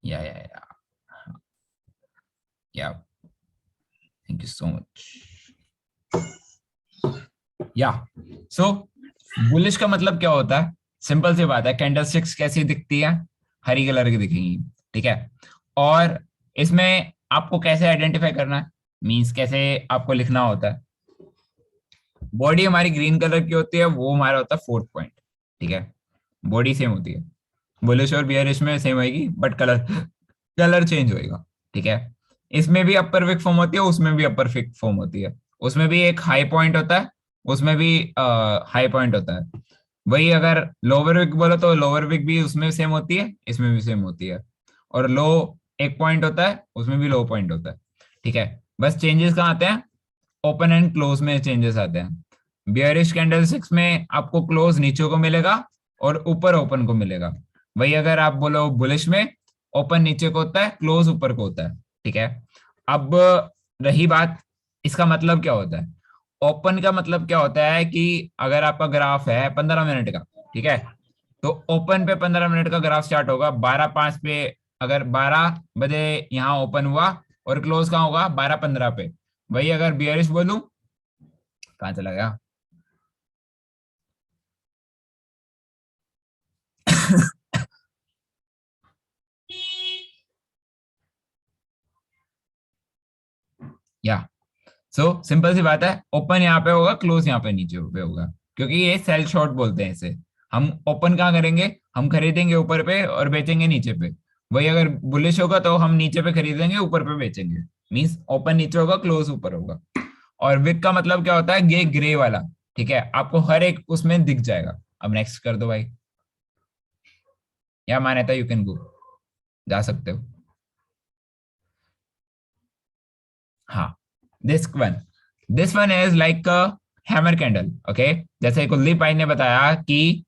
या या thank you so much. या सो बुलिश का मतलब क्या होता है? सिंपल सी बात है, कैंडल स्टिक्स कैसी दिखती है? हरी कलर की दिखेंगी, ठीक है। और इसमें आपको कैसे आइडेंटिफाई करना है, मींस कैसे आपको लिखना होता है? बॉडी हमारी ग्रीन कलर की होती है, वो हमारा होता है फोर्थ पॉइंट, ठीक है। बॉडी सेम होती है, बुलिश और बियरिश में सेम होगी, बट कलर कलर चेंज होएगा, ठीक है। इसमें भी अपर विक फॉर्म होती है, उसमें भी अपर विक फॉर्म होती है। उसमें भी एक हाई पॉइंट होता है, उसमें भी हाई पॉइंट होता है। वही अगर लोअर विक बोलो तो लोअर विक भी उसमें सेम होती है, इसमें भी सेम होती है। और लो एक पॉइंट होता है, उसमें भी लो पॉइंट होता है, ठीक है। बस चेंजेस कहाँ आते हैं? ओपन एंड क्लोज में चेंजेस आते हैं। बियरिश कैंडलस्टिक्स में आपको क्लोज नीचे को मिलेगा और ऊपर ओपन को मिलेगा। वही अगर आप बोलो बुलिश में, ओपन नीचे को होता है, क्लोज ऊपर को होता है, ठीक है। अब रही बात, इसका मतलब क्या होता है? ओपन का मतलब क्या होता है कि अगर आपका ग्राफ है 15 मिनट का, ठीक है, तो ओपन पे 15 मिनट का ग्राफ स्टार्ट होगा 12:05 पे। अगर 12 बजे यहाँ ओपन हुआ और क्लोज कहाँ होगा? 12:15 पे। वही अगर बियरिश बोलूं, कहाँ चला गया? या सो सिंपल सी बात है, ओपन यहाँ पे होगा, क्लोज यहाँ पे नीचे पे होगा, क्योंकि ये सेल शॉर्ट बोलते हैं इसे। हम ओपन कहाँ करेंगे? हम खरीदेंगे ऊपर पे और बेचेंगे नीचे पे। वही अगर बुलिश होगा तो हम नीचे पे खरीदेंगे, ऊपर पे बेचेंगे। मींस ओपन नीचे होगा, क्लोज ऊपर होगा। और विक का मतलब क्या होता है? ये ग्रे वाला, ठीक है, आपको हर एक उसमें दिख जाएगा। अब नेक्स्ट कर दो भाई, या मान्यता यू कैन गो, जा सकते हो। हाँ, this one, this one is like a hammer candle, okay. जैसे कुलदीप भाई ने बताया कि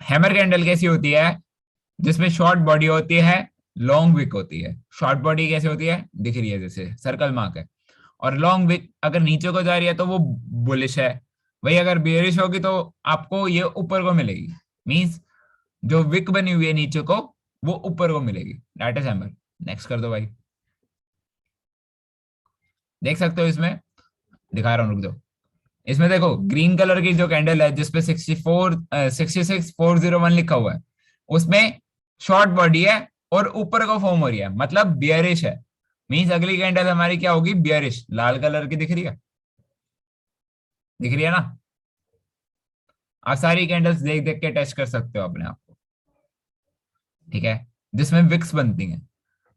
हैमर कैंडल कैसी होती है, जिसमें शॉर्ट बॉडी होती है, लॉन्ग विक होती है। शॉर्ट बॉडी कैसे होती है? दिख रही है, जैसे सर्कल मार्क है। और लॉन्ग विक अगर नीचे को जा रही है तो वो बुलिश है। वही अगर बेयरिश होगी तो आपको ये ऊपर को मिलेगी। मींस जो विक बनी हुई है नीचे को, वो ऊपर को मिलेगी। That is hammer. नेक्स्ट कर दो भाई। देख सकते हो इसमें, दिखा रहा हूँ, रुक जाओ। इसमें देखो, ग्रीन कलर की जो कैंडल है जिसपे 66,401 लिखा हुआ है, उसमें शॉर्ट बॉडी है और ऊपर को फॉर्म हो रही है, मतलब बियरिश है। मींस अगली कैंडल हमारी क्या होगी? बियरिश। लाल कलर की दिख रही है, दिख रही है ना? आप सारी कैंडल्स देख देख के टेस्ट कर सकते हो अपने आप को, ठीक है। जिसमें विक्स बनती हैं।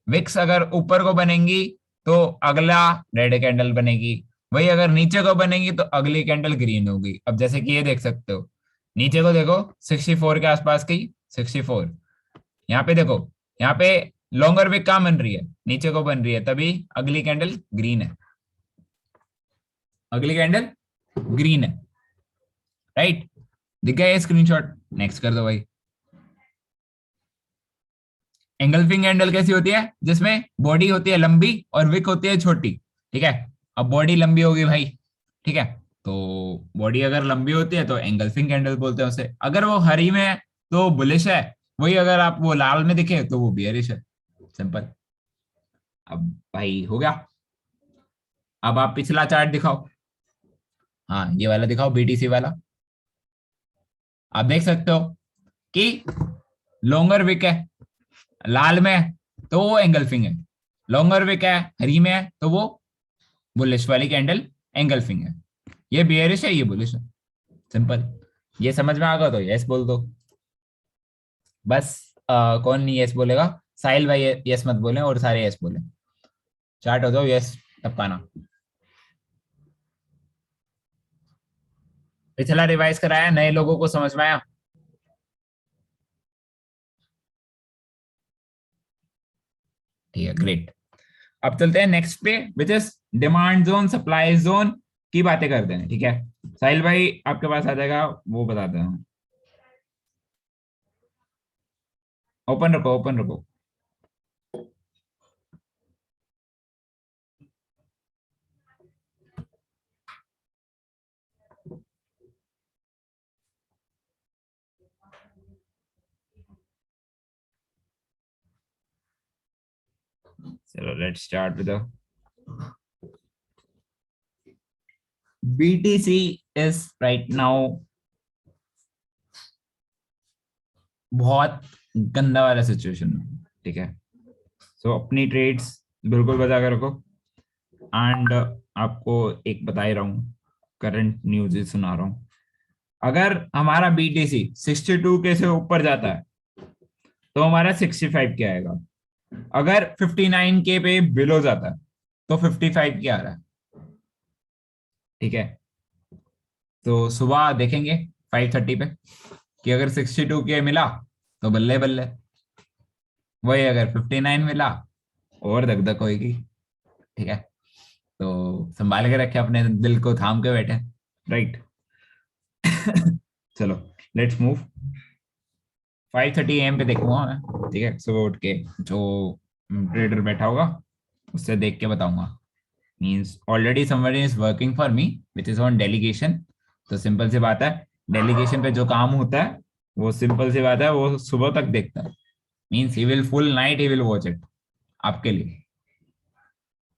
विक्स अगर ऊपर को बनेंगी तो अगला रेड कैंडल बनेगी। वही अगर नीचे को बनेगी तो अगली कैंडल ग्रीन होगी। अब जैसे कि ये देख सकते हो, नीचे को देखो, 64 के आसपास की, 64। यहाँ पे देखो, यहाँ पे लॉन्गर विक कहाँ बन रही है? नीचे को बन रही है, तभी अगली कैंडल ग्रीन है, अगली कैंडल ग्रीन है, राइट? दिख गया ये स्क्रीनशॉट? नेक्स्ट कर दो भाई। एंगल्फिंग कैंडल कैसी होती है? जिसमें बॉडी होती है लंबी और विक होती है छोटी, ठीक है। अब बॉडी लंबी होगी भाई, ठीक है, तो बॉडी अगर लंबी होती है तो एंगल्फिंग कैंडल बोलते हैं उसे। अगर वो हरी में है तो बुलिश है। वही अगर आप वो लाल में दिखे तो वो बियरिश है। सिंपल। अब भाई हो गया। अब आप पिछला चार्ट दिखाओ। हाँ, ये वाला दिखाओ, बीटीसी वाला। आप देख सकते हो कि लॉन्गर विक है, लाल में है तो वो एंगल्फिंग है। लॉन्गर विक है, हरी में है तो वो बुलिश वाली कैंडल एंगल्फिंग है। ये बियरिश है, ये बुलिश है। सिंपल। ये समझ में आ गया तो यस बोल दो। बस कौन नहीं यस बोलेगा? साहिल भाई यस मत बोले और सारे यस बोले। चार्ट हो जाओ यस टपकाना। पिछला रिवाइज कराया, नए लोगों को समझ में आया? ठीक है, ग्रेट। अब चलते हैं नेक्स्ट पे, which is demand zone, supply zone की बातें करते हैं, ठीक है। साहिल भाई आपके पास आ जाएगा, वो बताते हैं। ओपन रखो, ओपन रखो। चलो let's start with BTC is right now बहुत गंदा वाला सिचुएशन में, ठीक है। सो अपनी ट्रेड्स बिल्कुल बचा के रखो, एंड आपको एक बता ही रहा हूँ, करंट न्यूज सुना रहा हूँ। अगर हमारा BTC 62 के से ऊपर जाता है तो हमारा 65 के आएगा। अगर 59 के पे बिलो जाता है तो 55 के आ रहा है, ठीक है। तो सुबह देखेंगे 5:30 पे कि अगर 62 के मिला तो बल्ले बल्ले, वही अगर 59 मिला और धक होगी, ठीक है। तो संभाल के रखे, अपने दिल को थाम के बैठे, राइट। चलो लेट्स मूव। 5:30 AM पे देखूंगा मैं, ठीक है। सुबह उठ के जो ट्रेडर बैठा होगा उससे देख के बताऊंगा। Means already someone is working for me which is on delegation. तो सिंपल सी बात है, डेलीगेशन पे जो काम होता है वो सिंपल सी बात है, वो सुबह तक देखता है। Means he will full night he will watch it आपके लिए।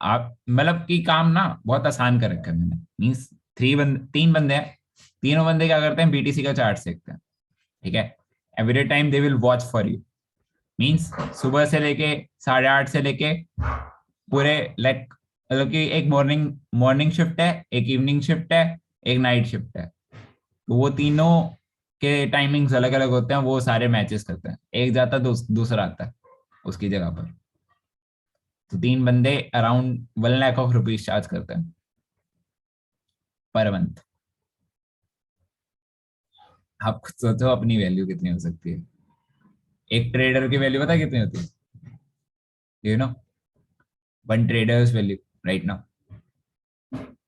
आप मतलब कि काम ना बहुत आसान कर रखा है मैंने। मीन्स तीन बंदे हैं, तीनों बंदे क्या करते हैं, BTC का चार्ट देखते हैं, ठीक है। Every time they will watch for you. Means सुबह से लेके 8:30 से लेके पूरे लाइक, मतलब कि एक मॉर्निंग मॉर्निंग शिफ्ट है, एक इवनिंग शिफ्ट है, एक नाइट शिफ्ट है। तो वो तीनों के टाइमिंग्स अलग अलग होते हैं, वो सारे मैचेस करते हैं। एक जाता है दूसरा आता है उसकी जगह पर। तो तीन बंदे अराउंड 1 लाख चार्ज करते हैं पर मंथ। आप खुद सोचो अपनी वैल्यू कितनी हो सकती है। एक ट्रेडर की वैल्यू पता है कितनी होती है? You know, one traders value right now,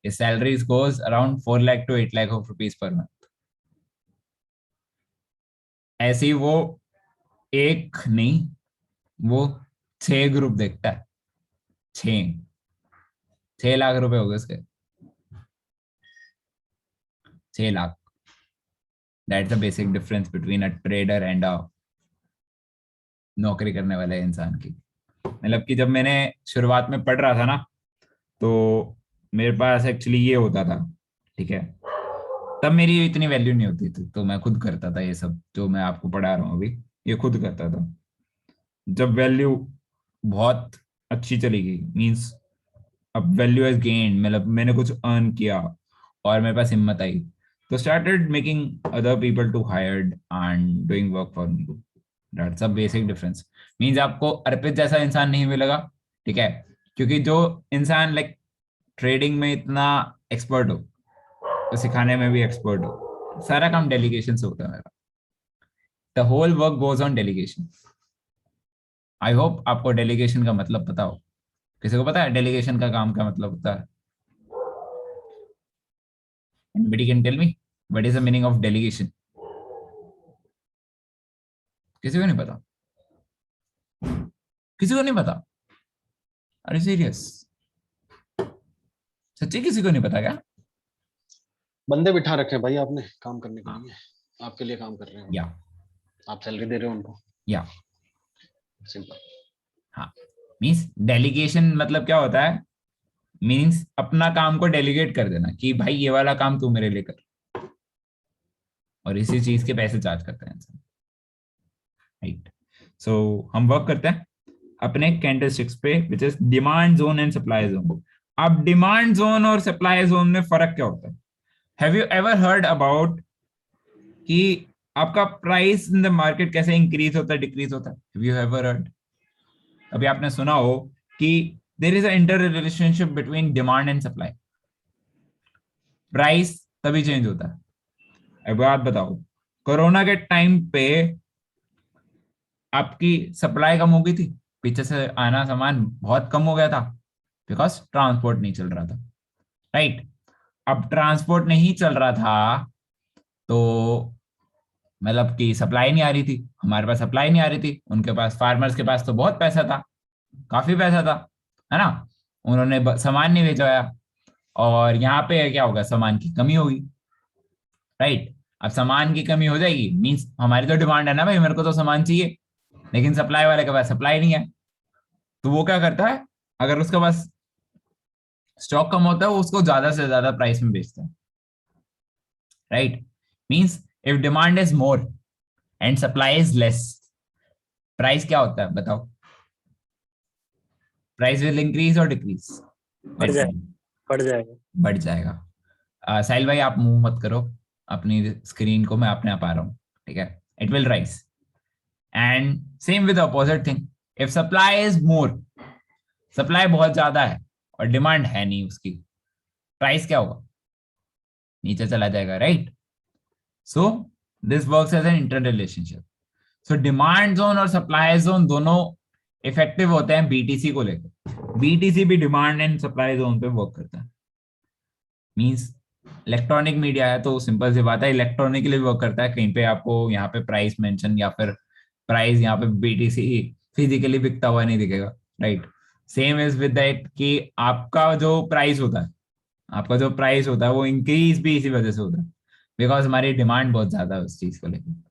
his salaries goes around 4 lakh to 8 lakh of rupees per month। ऐसे ही वो एक नहीं, वो 6 ग्रुप देखता है। 6 6 लाख रुपए हो गए उसके। 6 lakh, that's the basic difference between a trader and अ नौकरी करने वाले इंसान की। मतलब कि जब मैंने शुरुआत में पढ़ रहा था ना, तो मेरे पास एक्चुअली ये होता था, ठीक है। तब मेरी इतनी वैल्यू नहीं होती थी, तो मैं खुद करता था ये सब जो मैं आपको पढ़ा रहा हूँ अभी, ये खुद करता था। जब वैल्यू बहुत अच्छी चली गई, मींस अब वैल्यू हैज गेन्ड, मतलब मैंने कुछ अर्न किया और मेरे पास हिम्मत आई, तो started making other people to hired and doing work for me. That's a basic difference. Means आपको अर्पित जैसा इंसान नहीं मिलेगा, ठीक है। क्योंकि जो इंसान लाइक ट्रेडिंग में इतना एक्सपर्ट हो, तो सिखाने में भी एक्सपर्ट हो, सारा काम डेलीगेशन से होता है मेरा। The whole work goes on delegation. I hope आपको डेलीगेशन का मतलब पता हो। किसी को पता है डेलीगेशन का काम का मतलब होता है? Anybody can tell me what is the meaning of delegation? किसी को नहीं पता? किसी को नहीं पता? अरे सीरियस, सच्ची किसी को नहीं पता क्या? बंदे बिठा रखे हैं भाई आपने काम करने के हाँ, लिए, आपके लिए काम कर रहे हैं, या आप सैलरी दे रहे हो उनको, या सिंपल। हाँ। मीन्स डेलीगेशन मतलब क्या होता है? मीन्स अपना काम को डेलीगेट कर देना कि भाई ये वाला काम तू मेरे लिए कर, और इसी चीज के पैसे चार्ज करते हैं इंसान, राइट। सो हम वर्क करते हैं अपने कैंडलस्टिक्स पे, which is demand zone and supply zone. अब डिमांड जोन और सप्लाई जोन में फर्क क्या होता है? Have you ever heard about कि आपका प्राइस इन द मार्केट कैसे इंक्रीज होता है, डिक्रीज होता है? Have you ever heard? अभी आपने सुना हो कि there is a inter relationship between demand and supply. Price तभी चेंज होता है। अब बात बताओ, कोरोना के टाइम पे आपकी सप्लाई कम हो गई थी, पीछे से आना सामान बहुत कम हो गया था, बिकॉज ट्रांसपोर्ट नहीं चल रहा था, राइट। अब ट्रांसपोर्ट नहीं चल रहा था तो मतलब कि सप्लाई नहीं आ रही थी, हमारे पास सप्लाई नहीं आ रही थी, उनके पास, फार्मर्स के पास तो बहुत पैसा था, काफी पैसा था, है ना। उन्होंने सामान नहीं भेजा, और यहाँ पे क्या होगा, सामान की कमी होगी, राइट। अब सामान की कमी हो जाएगी, मीन्स हमारी तो डिमांड है ना भाई, मेरे को तो सामान चाहिए, लेकिन सप्लाई वाले के पास सप्लाई नहीं है, तो वो क्या करता है, अगर उसके पास स्टॉक कम होता है वो उसको ज्यादा से ज्यादा प्राइस में बेचता है, right? Means if demand is more and supply is less, price क्या होता है बताओ? प्राइस विल इंक्रीज और डिक्रीज? बढ़ लेट्स सी। जाएगा, बढ़ जाएगा। बढ़ जाएगा। साहिल भाई आप मूव मत करो अपनी स्क्रीन को, मैं अपने आप आ रहा हूँ, ठीक है? It will rise. And same with opposite thing, if supply is more, supply बहुत ज्यादा है और डिमांड है नहीं उसकी, प्राइस क्या होगा? नीचे चला जाएगा, right? So this works as an inter relationship. सो डिमांड जोन और सप्लाई जोन दोनों इफेक्टिव होते हैं बीटीसी को लेकर। बीटीसी भी डिमांड एंड सप्लाई जोन पे वर्क करता है। मींस इलेक्ट्रॉनिक मीडिया है तो सिंपल सी बात है, इलेक्ट्रॉनिकली वर्क करता है। कहीं पे आपको यहाँ पे प्राइस मेंशन या फिर प्राइस यहाँ पे बीटीसी फिजिकली बिकता हुआ नहीं दिखेगा, right? Same is with that कि आपका जो प्राइस होता है, आपका जो प्राइस होता है वो इंक्रीज भी इसी वजह से होता है, बिकॉज हमारी डिमांड बहुत ज्यादा है उस चीज को लेकर।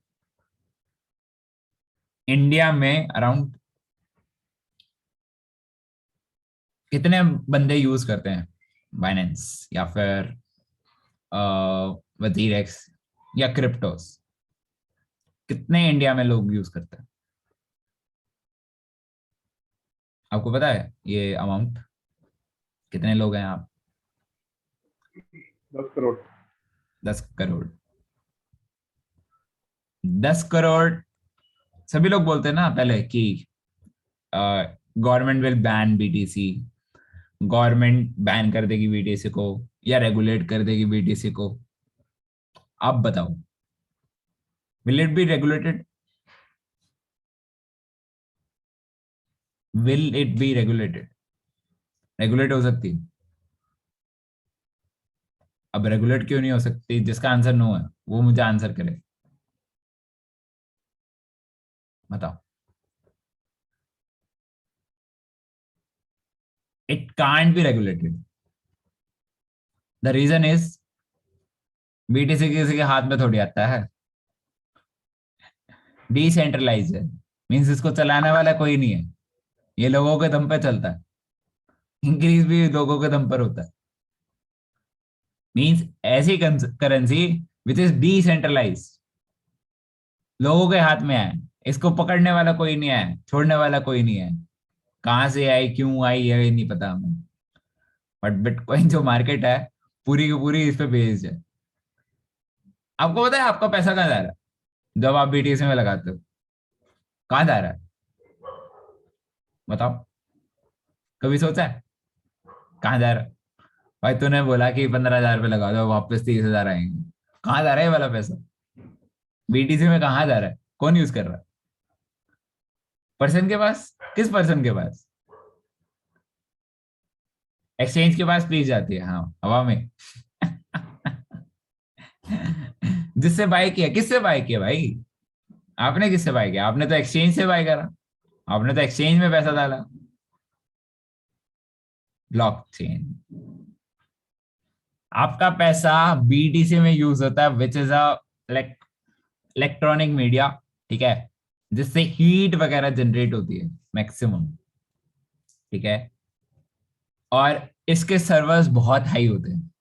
इंडिया में अराउंड कितने बंदे यूज करते हैं बाइनेंस या फिर वजीरेक्स या क्रिप्टोस? कितने इंडिया में लोग यूज करते हैं? आपको पता है ये अमाउंट? कितने लोग हैं आप? 10 करोड़। 10 करोड़। 10 करोड़। सभी लोग बोलते हैं ना पहले कि government will ban BTC, government ban कर देगी बीटीसी को या रेगुलेट कर देगी बीटीसी को। आप बताओ, will it be regulated? Will it be regulated? Regulate हो सकती है। अब रेगुलेट क्यों नहीं हो सकती? जिसका आंसर नो है वो मुझे आंसर करे, बताओ। It can't be regulated. The reason is BTC किसी के हाथ में थोड़ी आता है, डिसेंट्रलाइज है। मीन्स इसको चलाने वाला कोई नहीं है, ये लोगों के दम पे चलता है। इंक्रीज भी लोगों के दम पर होता है। मीन्स ऐसी करेंसी विच इज डिसेंट्रलाइज, लोगों के हाथ में है, इसको पकड़ने वाला कोई नहीं है, छोड़ने वाला कोई नहीं है। कहां से आई क्यों आई ये नहीं पता हमें, बट बिटकॉइन जो मार्केट है पूरी की पूरी इस पे बेस्ड है। आपको पता है आपका पैसा कहाँ जा रहा है जब आप बीटीसी में लगाते हो? कहाँ जा रहा है बताओ? कभी सोचा है कहाँ जा रहा है? भाई तूने बोला कि 15,000 रुपये लगा दो वापस 30,000 आएंगे। कहाँ जा रहा है ये वाला पैसा? बीटीसी में कहाँ जा रहा है? कौन यूज कर रहा है? पर्सन के पास? किस पर्सन के पास? एक्सचेंज के पास प्लीज जाती है, हाँ, हवा में। जिससे बाय किया, किससे बाय किया भाई? आपने किससे बाय किया? आपने तो एक्सचेंज से बाय करा, आपने तो एक्सचेंज में पैसा डाला। ब्लॉकचेन। आपका पैसा बीटीसी में यूज होता है विच इज अ इलेक्ट्रॉनिक मीडिया, ठीक है, जिससे हीट वगैरह जनरेट होती है मैक्सिमम, ठीक है? और इसके सर्वर्स बहुत हाई होते हैं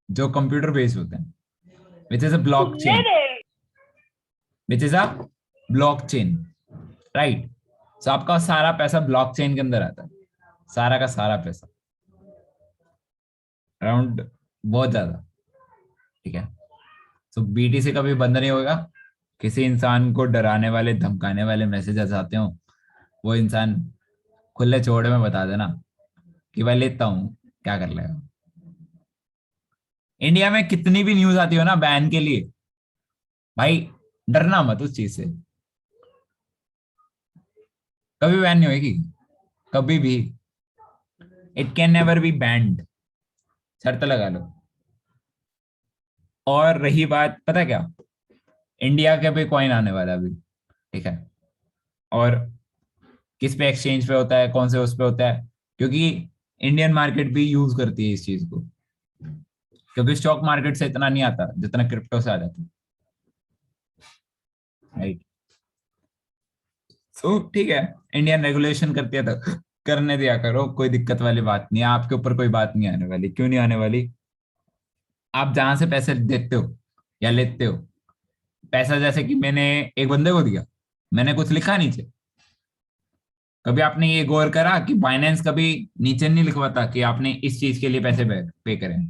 जो कंप्यूटर बेस्ड होते हैं, which is a blockchain, which is a blockchain, right? So आपका सारा पैसा ब्लॉकचेन के अंदर आता है, सारा का सारा पैसा, अराउंड, बहुत ज्यादा, ठीक है? सो बीटीसी कभी बंद नहीं होगा। किसी इंसान को डराने वाले धमकाने वाले मैसेजेस आते हो, वो इंसान खुले चौड़े में बता देना कि भाई लेता हूं, क्या कर लेगा। इंडिया में कितनी भी न्यूज आती हो ना बैन के लिए, भाई डरना मत उस चीज से, कभी बैन नहीं होगी, कभी भी। It can never be band, शर्त लगा लो। और रही बात, पता क्या, इंडिया के भी कॉइन आने वाला अभी, ठीक है? और किस पे एक्सचेंज पे होता है, कौन से उस पे होता है, क्योंकि इंडियन मार्केट भी यूज करती है इस चीज को, क्योंकि स्टॉक मार्केट से इतना नहीं आता जितना क्रिप्टो से आ जाता है, राइट? सो ठीक है, इंडियन रेगुलेशन करती है तो करने दिया करो, कोई दिक्कत वाली बात नहीं है, आपके ऊपर कोई बात नहीं आने वाली। क्यों नहीं आने वाली? आप जहां से पैसे देते हो या लेते हो, पैसा जैसे कि मैंने एक बंदे को दिया, मैंने कुछ लिखा नीचे। कभी आपने ये गौर करा कि बाइनेंस कभी नीचे नहीं लिखवाता कि आपने इस चीज के लिए पैसे पे करें?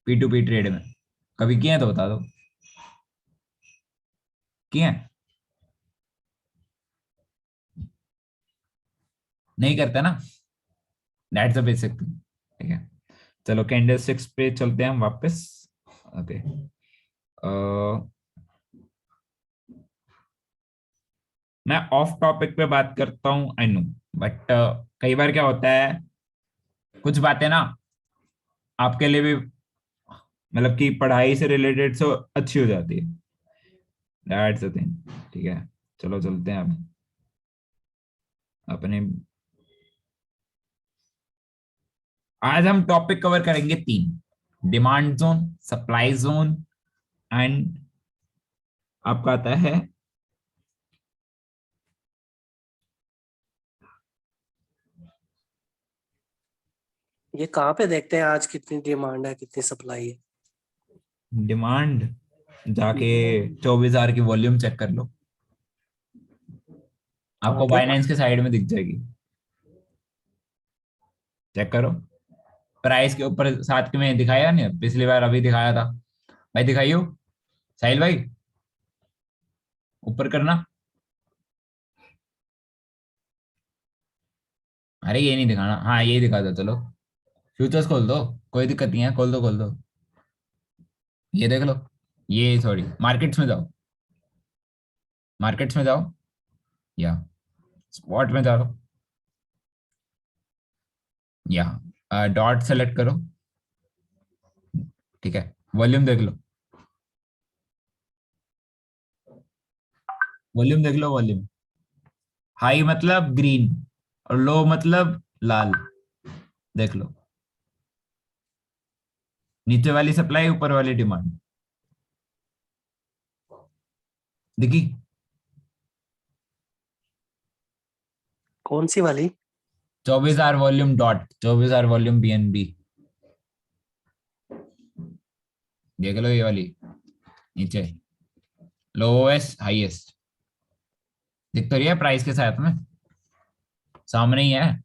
पी टू पी ट्रेड में कभी किए हैं तो बता दो, किए हैं? नहीं करते ना। That's the basic thing. ठीक है, चलो कैंडल सिक्स पे चलते हैं हम वापस। ओके, मैं ऑफ टॉपिक पे बात करता हूँ, आई नो, बट कई बार क्या होता है, कुछ बातें ना आपके लिए भी, मतलब कि पढ़ाई से रिलेटेड से अच्छी हो जाती है। That's the thing. ठीक है, चलो चलते हैं अब अपने। आज हम टॉपिक कवर करेंगे तीन: demand zone, supply zone, and आपका आता है। ये कहाँ पे देखते हैं आज कितनी डिमांड है कितनी सप्लाई है? डिमांड जाके 24,000 की वॉल्यूम चेक कर लो, कहाँ आपको पे? बाइनेंस के साइड में दिख जाएगी। चेक करो, प्राइस के ऊपर साथ के में दिखाया नहीं पिछली बार, अभी दिखाया था भाई, दिखाइयो साहिल भाई, ऊपर करना। अरे ये नहीं दिखाना, हाँ ये दिखा दो, चलो फ्यूचर्स खोल दो, कोई दिक्कत नहीं है, खोल दो खोल दो, ये देख लो। ये सॉरी, मार्केट्स में जाओ, मार्केट्स में जाओ, या स्पॉट में जाओ, या डॉट सेलेक्ट करो। ठीक है, वॉल्यूम देख लो, वॉल्यूम देख लो, वॉल्यूम। हाई मतलब ग्रीन और लो मतलब लाल, देख लो। नीचे वाली सप्लाई, ऊपर वाली डिमांड दिखी? कौन सी वाली? 24,000 वॉल्यूम डॉट, 24,000 वॉल्यूम बीएनबी, देख लो ये वाली नीचे, लोएस्ट हाईएस्ट, दिख तो रही है प्राइस के साथ में, सामने ही है।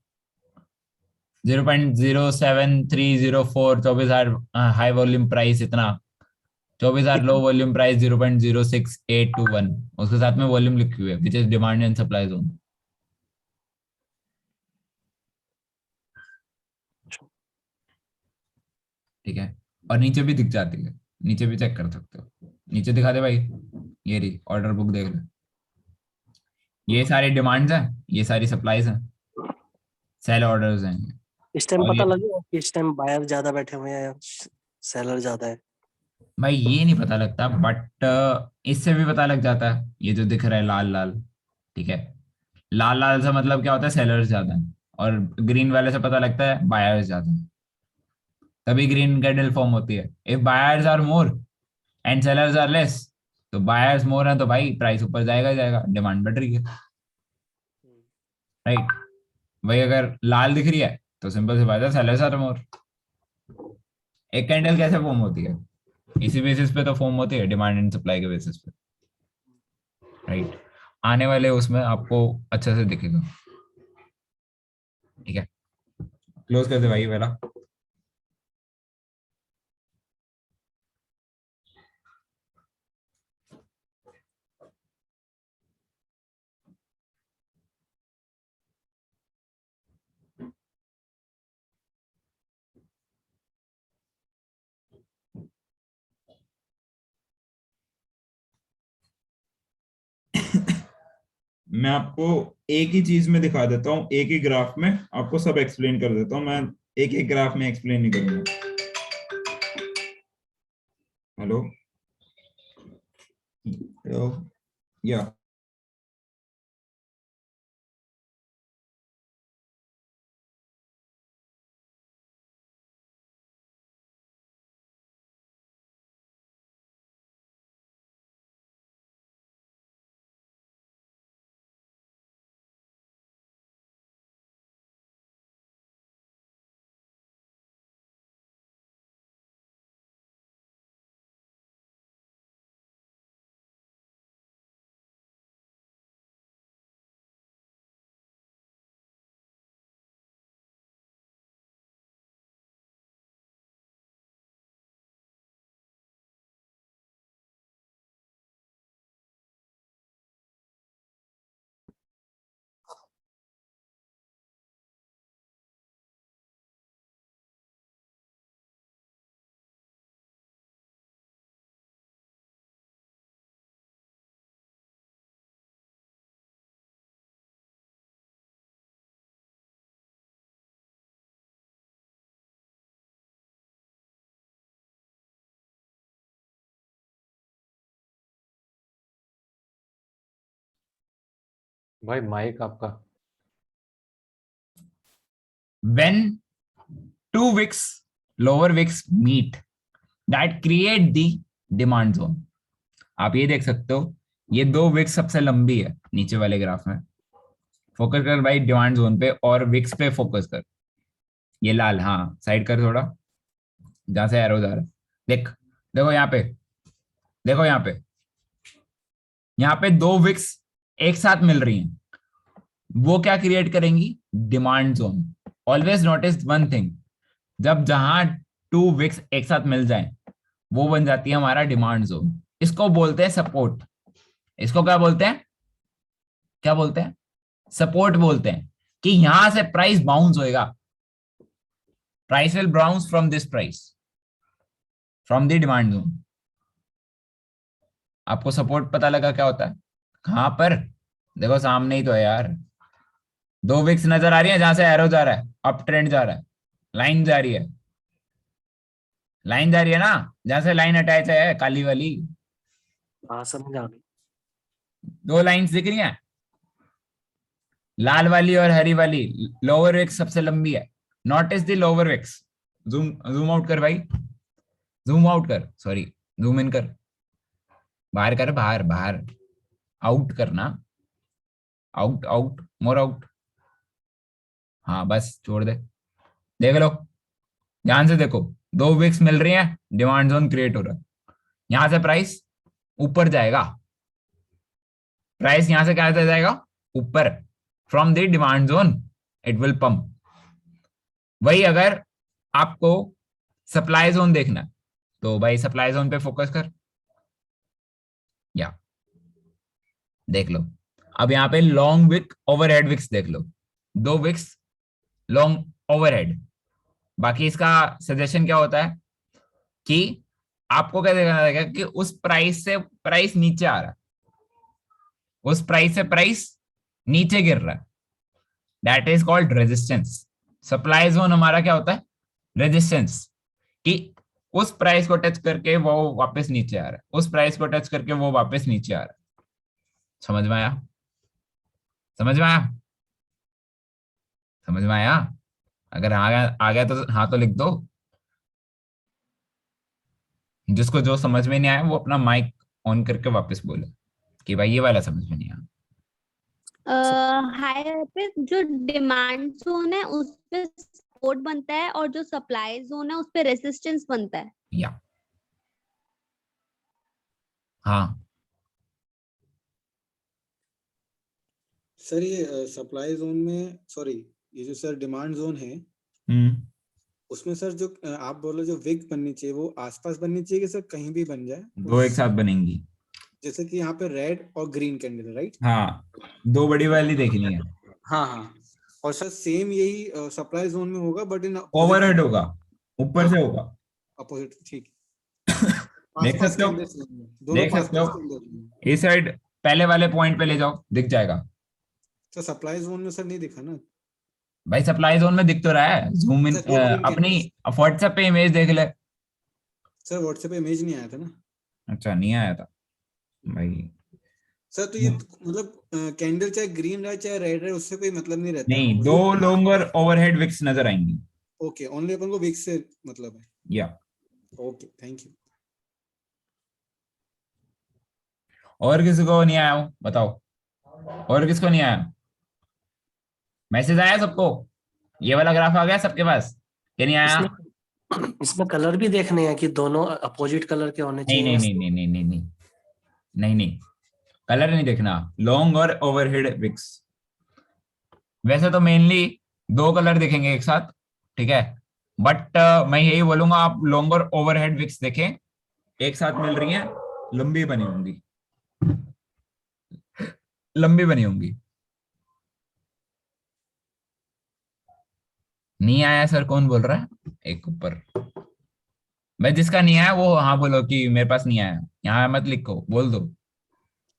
0.07304, 24,000 हाई वॉल्यूम प्राइस इतना, 24,000 लो वॉल्यूम प्राइस 0.06821, उसके साथ में वॉल्यूम लिखी हुई है विच is demand and supply zone. ठीक है, और नीचे भी दिख जाती है, नीचे भी चेक कर सकते हो, नीचे दिखा दे भाई, ये रही ऑर्डर बुक, देख लो। ये सारी डिमांड्स हैं, ये सारी सप्लाईज हैं, सेल ऑर्डर्स हैं। इस टाइम और पता ये लगे कि इस टाइम बायर ज्यादा बैठे हुए हैं या सेलर ज्यादा है? भाई ये नहीं पता लगता, बट इससे भी पता लग जाता है, ये जो दिख रहा है लाल लाल। ठीक है, लाल लाल से मतलब क्या होता है, सेलर्स ज्यादा है, और ग्रीन वाले से पता लगता है बायर्स ज्यादा है। तभी ग्रीन कैंडल फॉर्म होती है। If buyers are more and sellers are less, तो बायर्स मोर है तो भाई प्राइस ऊपर जाएगा ही जाएगा, डिमांड बढ़ रही है, राइट? वही अगर लाल दिख रही है तो सिंपल सी बात है, सेलर्स आर मोर। एक कैंडल कैसे फॉर्म होती है? इसी बेसिस पे तो फॉर्म होती है, डिमांड एंड सप्लाई के बेसिस पे, राइट? आने वाले उसमें आपको अच्छे से दिखेगा। ठीक है, क्लोज कर दे भाई पहला। मैं आपको एक ही चीज में दिखा देता हूँ, एक ही ग्राफ में आपको सब एक्सप्लेन कर देता हूँ मैं, एक एक ग्राफ में एक्सप्लेन नहीं करूंगा। हेलो, हेलो, या भाई माइक आपका। when two wicks lower wicks meet that create the demand zone। आप ये देख सकते हो, ये दो विक्स सबसे लंबी है नीचे वाले ग्राफ में। फोकस कर भाई डिमांड जोन पे और विक्स पे फोकस कर। ये लाल, हाँ साइड कर थोड़ा, जहां से एरो जा रहा है। देख, देखो यहाँ पे, देखो यहाँ पे दो विक्स एक साथ मिल रही हैं, वो क्या क्रिएट करेंगी? Demand zone. Always notice one thing, जब जहां टू विक्स एक साथ मिल जाएं, वो बन जाती है हमारा डिमांड जोन। इसको बोलते हैं सपोर्ट। इसको क्या बोलते हैं? क्या बोलते हैं? सपोर्ट बोलते हैं। कि यहां से प्राइस बाउंस होएगा, price will bounce from this price, from the demand zone. आपको सपोर्ट पता लगा क्या होता है? कहां पर? देखो सामने ही तो है यार, दो विक्स नजर आ रही है जहां से एरो जा रहा है, अप ट्रेंड जा रहा है, लाइन जा रही है, लाइन जा रही है ना, जहां से लाइन अटैच है काली वाली। हाँ समझ आ गई। दो लाइंस दिख रही हैं, लाल वाली और हरी वाली। लोअर विक्स सबसे लंबी है। Notice the lower wicks. Zoom zoom out कर भाई, जूम आउट कर, सॉरी जूम इन कर, बाहर कर, बाहर बाहर, आउट करना, आउट आउट, मोर आउट। हाँ बस छोड़ दे। देख लो, ध्यान से देखो, दो विक्स मिल रही हैं, डिमांड जोन क्रिएट हो रहा है। यहां से प्राइस ऊपर जाएगा, प्राइस यहां से क्या जाएगा? ऊपर, from the demand zone it will pump. वही अगर आपको सप्लाई जोन देखना है, तो भाई सप्लाई जोन पे फोकस कर, या देख लो। अब यहाँ पे लॉन्ग विक ओवरहेड विक्स देख लो, दो विक्स लॉन्ग ओवरहेड। बाकी इसका सजेशन क्या होता है कि आपको क्या देखना रहेगा कि उस प्राइस से प्राइस नीचे आ रहा है, उस प्राइस से प्राइस नीचे गिर रहा है, that is called resistance. Supply zone हमारा क्या होता है? रेजिस्टेंस। कि उस प्राइस को टच करके वो वापस नीचे आ रहा है, उस प्राइस को टच करके वो वापस नीचे आ रहा है। समझ में आया? समझ में आया? समझ में आया? अगर आ गया तो हाँ तो लिख दो। जिसको जो समझ में नहीं आया वो अपना माइक ऑन करके वापस बोले कि भाई ये वाला समझ में नहीं आया। हाय अर्पित, जो डिमांड जोन है उस पे सपोर्ट बनता है और जो सप्लाई जोन है उस पे रेसिस्टेंस बनता है। या हाँ, सर ये सप्लाई जोन में, सॉरी, ये जो सर डिमांड जोन है उसमें सर जो आप बोलो जो विग बननी चाहिए वो आसपास बननी चाहिए कि सर कहीं भी बन जाए? दो एक साथ बनेंगी। जैसे कि यहाँ पे रेड और ग्रीन कैंडल, राइट? हाँ, दो बड़ी वाली देखनी है। हाँ हाँ। और सर सेम यही सप्लाई जोन में होगा बट इन ओवरहेड होगा, ऊपर से होगा। अपोजिट, ठीक। देख आसपास सकते हो, कैंडल्स नहीं है, दोनों देख सकते पास हो, कैंडल्स। इस साइड पहले वाले पॉइंट पे ले जाओ, दिख जाएगा। सर सप्लाई जोन में सर नहीं दिखा ना। भाई सप्लाई जोन में दिख तो रहा है, जूम इन, सर दो ग्रीन अपनी कैंडल्स। व्हाट्सएप पे इमेज देख ले। सर व्हाट्सएप पे इमेज नहीं आया था ना। अच्छा नहीं आया था भाई। सर तो ये मतलब कैंडल चाहे ग्रीन रहे चाहे रेड रहे उससे कोई मतलब नहीं रहता है। नहीं, दो लॉन्गर ओवरहेड विक्स नजर आएंगी। ओके, ओनली अपन को वीक से मतलब है। या ओके, थैंक यू। और किसी को नहीं आया हो बताओ? और किसको नहीं आया? मैसेज आया सबको? ये वाला ग्राफ आ गया सबके पास कि नहीं आया? इसमें कलर भी देखने हैं कि दोनों अपोजिट कलर के होने नहीं चाहिए। नहीं नहीं नहीं नहीं नहीं नहीं नहीं, कलर नहीं देखना, लॉन्ग और ओवरहेड विक्स। वैसे तो मेनली दो कलर दिखेंगे एक साथ, ठीक है, बट मैं यही बोलूंगा आप लॉन्ग और ओवरहेड विक्स देखें, एक साथ मिल रही हैं, लंबी बनी होंगी, लंबी बनी होंगी। नहीं आया सर? कौन बोल रहा है? एक ऊपर, भाई जिसका नहीं आया वो हाँ बोलो कि मेरे पास नहीं आया, यहाँ मत लिखो, बोल दो।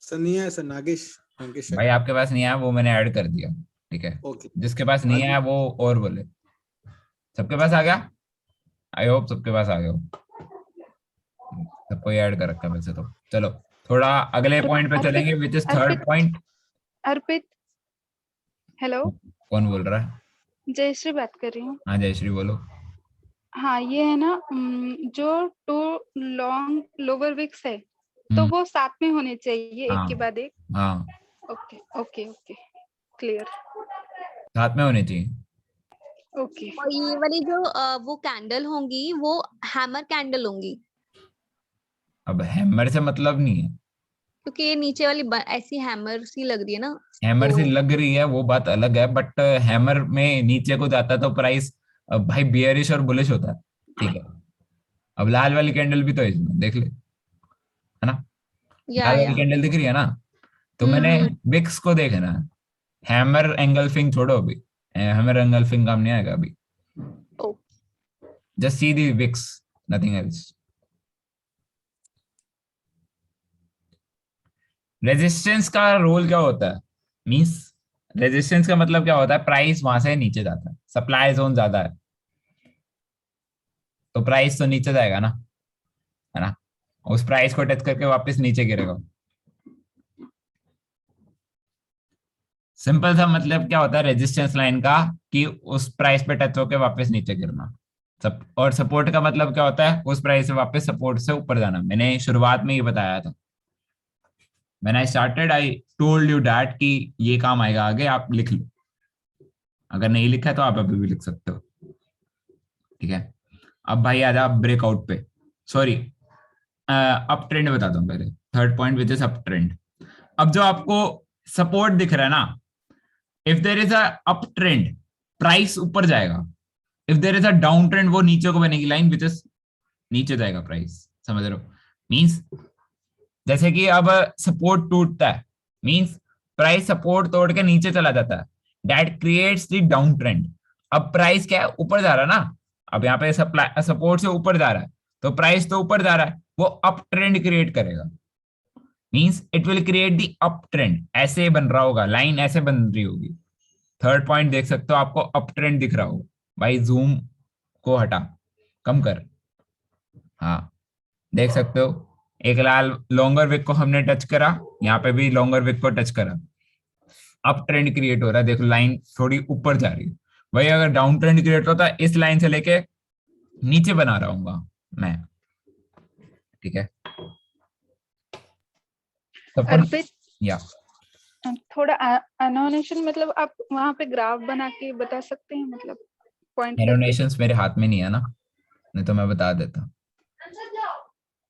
सर नहीं आया सर, नागेश नागेश भाई आपके पास नहीं आया वो मैंने ऐड कर दिया, ठीक है। ओके। जिसके पास नहीं आया वो और बोले। सबके पास आ गया? आई होप सबके पास आ गया हो, सबको ऐड कर रखा है वैसे तो। चलो थोड़ा अगले पॉइंट पे चलेंगे, which is third Arpit point. Arpit hello, कौन बोल रहा है? जयश्री बात कर रही हूँ। हाँ जयश्री बोलो। हाँ, ये है ना, जो 2 लॉन्ग लोअर विक्स है, तो वो साथ में होने चाहिए, एक के हाँ बाद एक। हाँ ओके ओके ओके, क्लियर। साथ में होने चाहिए। ओके। और ये वाली जो वो कैंडल होंगी वो हैमर कैंडल होंगी, अब हैमर से मतलब नहीं है, क्योंकि ये नीचे वाली ऐसी हैमर सी लग रही है ना, हैमर तो से लग रही है वो बात अलग है, बट हैमर में नीचे को जाता तो प्राइस भाई बियरिश और बुलिश होता है, ठीक है। अब लाल वाली कैंडल भी तो है इसमें, देख ले, है ना? लाल वाली या कैंडल दिख रही है ना, तो मैंने हम्म। विक्स को देखना है, हैमर एंगल्फिंग छोड़ो अभी, हैमर एंगल्फिंग काम नहीं आएगा अभी, ओ जस्ट सी दी विक्स, नथिंग एल्स। रेजिस्टेंस का रोल क्या होता है? मींस रेजिस्टेंस का मतलब क्या होता है? प्राइस वहां से नीचे जाता है, सप्लाई जोन ज्यादा है तो प्राइस तो नीचे जाएगा ना, है ना? उस प्राइस को टच करके वापस नीचे गिरेगा। सिंपल सा मतलब क्या होता है रेजिस्टेंस लाइन का, कि उस प्राइस पे टच होके वापस नीचे गिरना। सब, और सपोर्ट का मतलब क्या होता है? उस प्राइस से वापस सपोर्ट से ऊपर जाना। मैंने शुरुआत में ये बताया था, when I started I told you that कि ये काम आएगा आगे, आप लिख लो। अगर नहीं लिखा है तो आप अभी भी लिख सकते हो, ठीक है। अब भाई आ जा ब्रेकआउट पे, सॉरी अप ट्रेंड बताता हूँ पहले, third point which is up trend. अब जो आपको सपोर्ट दिख रहा है ना, if there is up trend price ऊपर जाएगा, if there is a down trend वो नीचे को बनेगी लाइन, विच इज नीचे जाएगा प्राइस, समझ रहे हो? मींस जैसे कि अब सपोर्ट टूटता है, मींस प्राइस सपोर्ट तोड़ के नीचे चला जाता है, that creates the down trend. अब प्राइस क्या है? ऊपर जा रहा है ना, अब यहाँ पे सप्लाई सपोर्ट से ऊपर जा रहा है, तो प्राइस तो ऊपर जा रहा है, वो अप ट्रेंड क्रिएट करेगा, means it will create the up trend. ऐसे बन रहा होगा, लाइन ऐसे बन रही होगी। थर्ड पॉइंट देख सकते हो, आपको अप ट्रेंड दिख रहा होगा। भाई जूम को हटा, कम कर, हाँ देख सकते हो, एक लाल लॉन्गर विक को हमने टच करा, यहाँ पे भी लॉन्गर विक को टच करा, अप ट्रेंड क्रिएट हो रहा है, देखो लाइन थोड़ी ऊपर जा रही है। वही अगर डाउन ट्रेंड क्रिएट होता है, इस लाइन से लेके नीचे बना रहा हूँ मैं, ठीक है। अर्पित, या थोड़ा एनोटेशन, मतलब आप वहाँ पे ग्राफ बना के बता सकते हैं, मतलब पॉइंट करके। एनोटेशंस मेरे हाथ में नहीं है ना, नहीं तो मैं बता देता।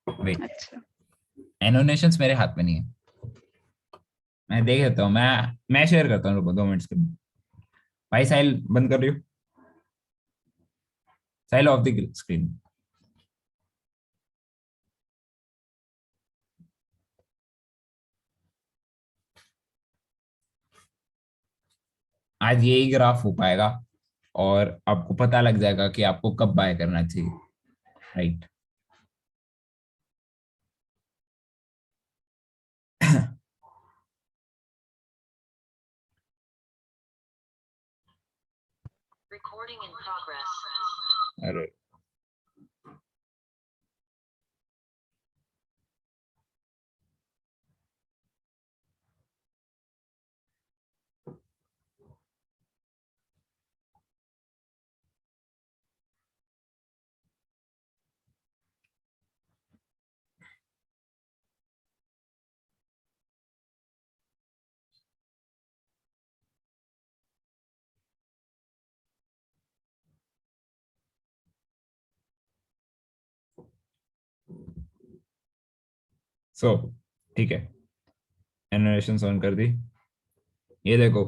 वेट, अच्छा, एनोटेशंस मेरे हाथ में नहीं है, मैं देख देता हूँ, मैं शेयर करता हूँ, रुको 2 मिनट के लिए। भाई साहिल बंद कर रही हो, साहिल ऑफ द स्क्रीन। आज यही ग्राफ हो पाएगा और आपको पता लग जाएगा कि आपको कब बाय करना चाहिए, राइट? अरे सो ठीक है, एनिमेशन ऑन कर दी। ये देखो,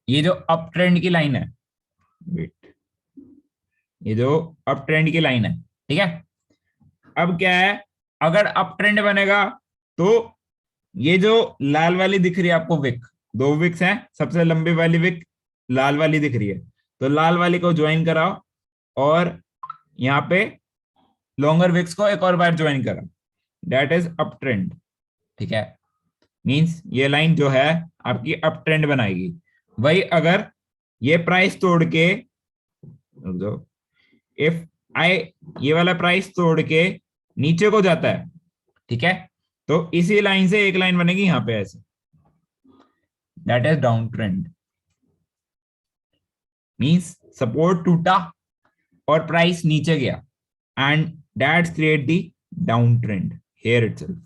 ये जो अप ट्रेंड की लाइन है, वेट, ये जो अप ट्रेंड की लाइन है, ठीक है। अब क्या है, अगर अप ट्रेंड बनेगा तो ये जो लाल वाली दिख रही है आपको विक, 2 विक्स हैं, सबसे लंबी वाली विक लाल वाली दिख रही है, तो लाल वाली को ज्वाइन कराओ और यहाँ पे लॉन्गर विक्स को एक और बार ज्वाइन कराओ, दैट इज अप ट्रेंड, ठीक है। मींस ये लाइन जो है आपकी अप ट्रेंड बनाएगी। वही अगर ये प्राइस तोड़ के, इफ आई ये वाला प्राइस तोड़ के नीचे को जाता है, ठीक है, तो इसी लाइन से एक लाइन बनेगी यहाँ पे ऐसे, that is down trend. Means support टूटा और प्राइस नीचे गया and that's create the down trend here itself.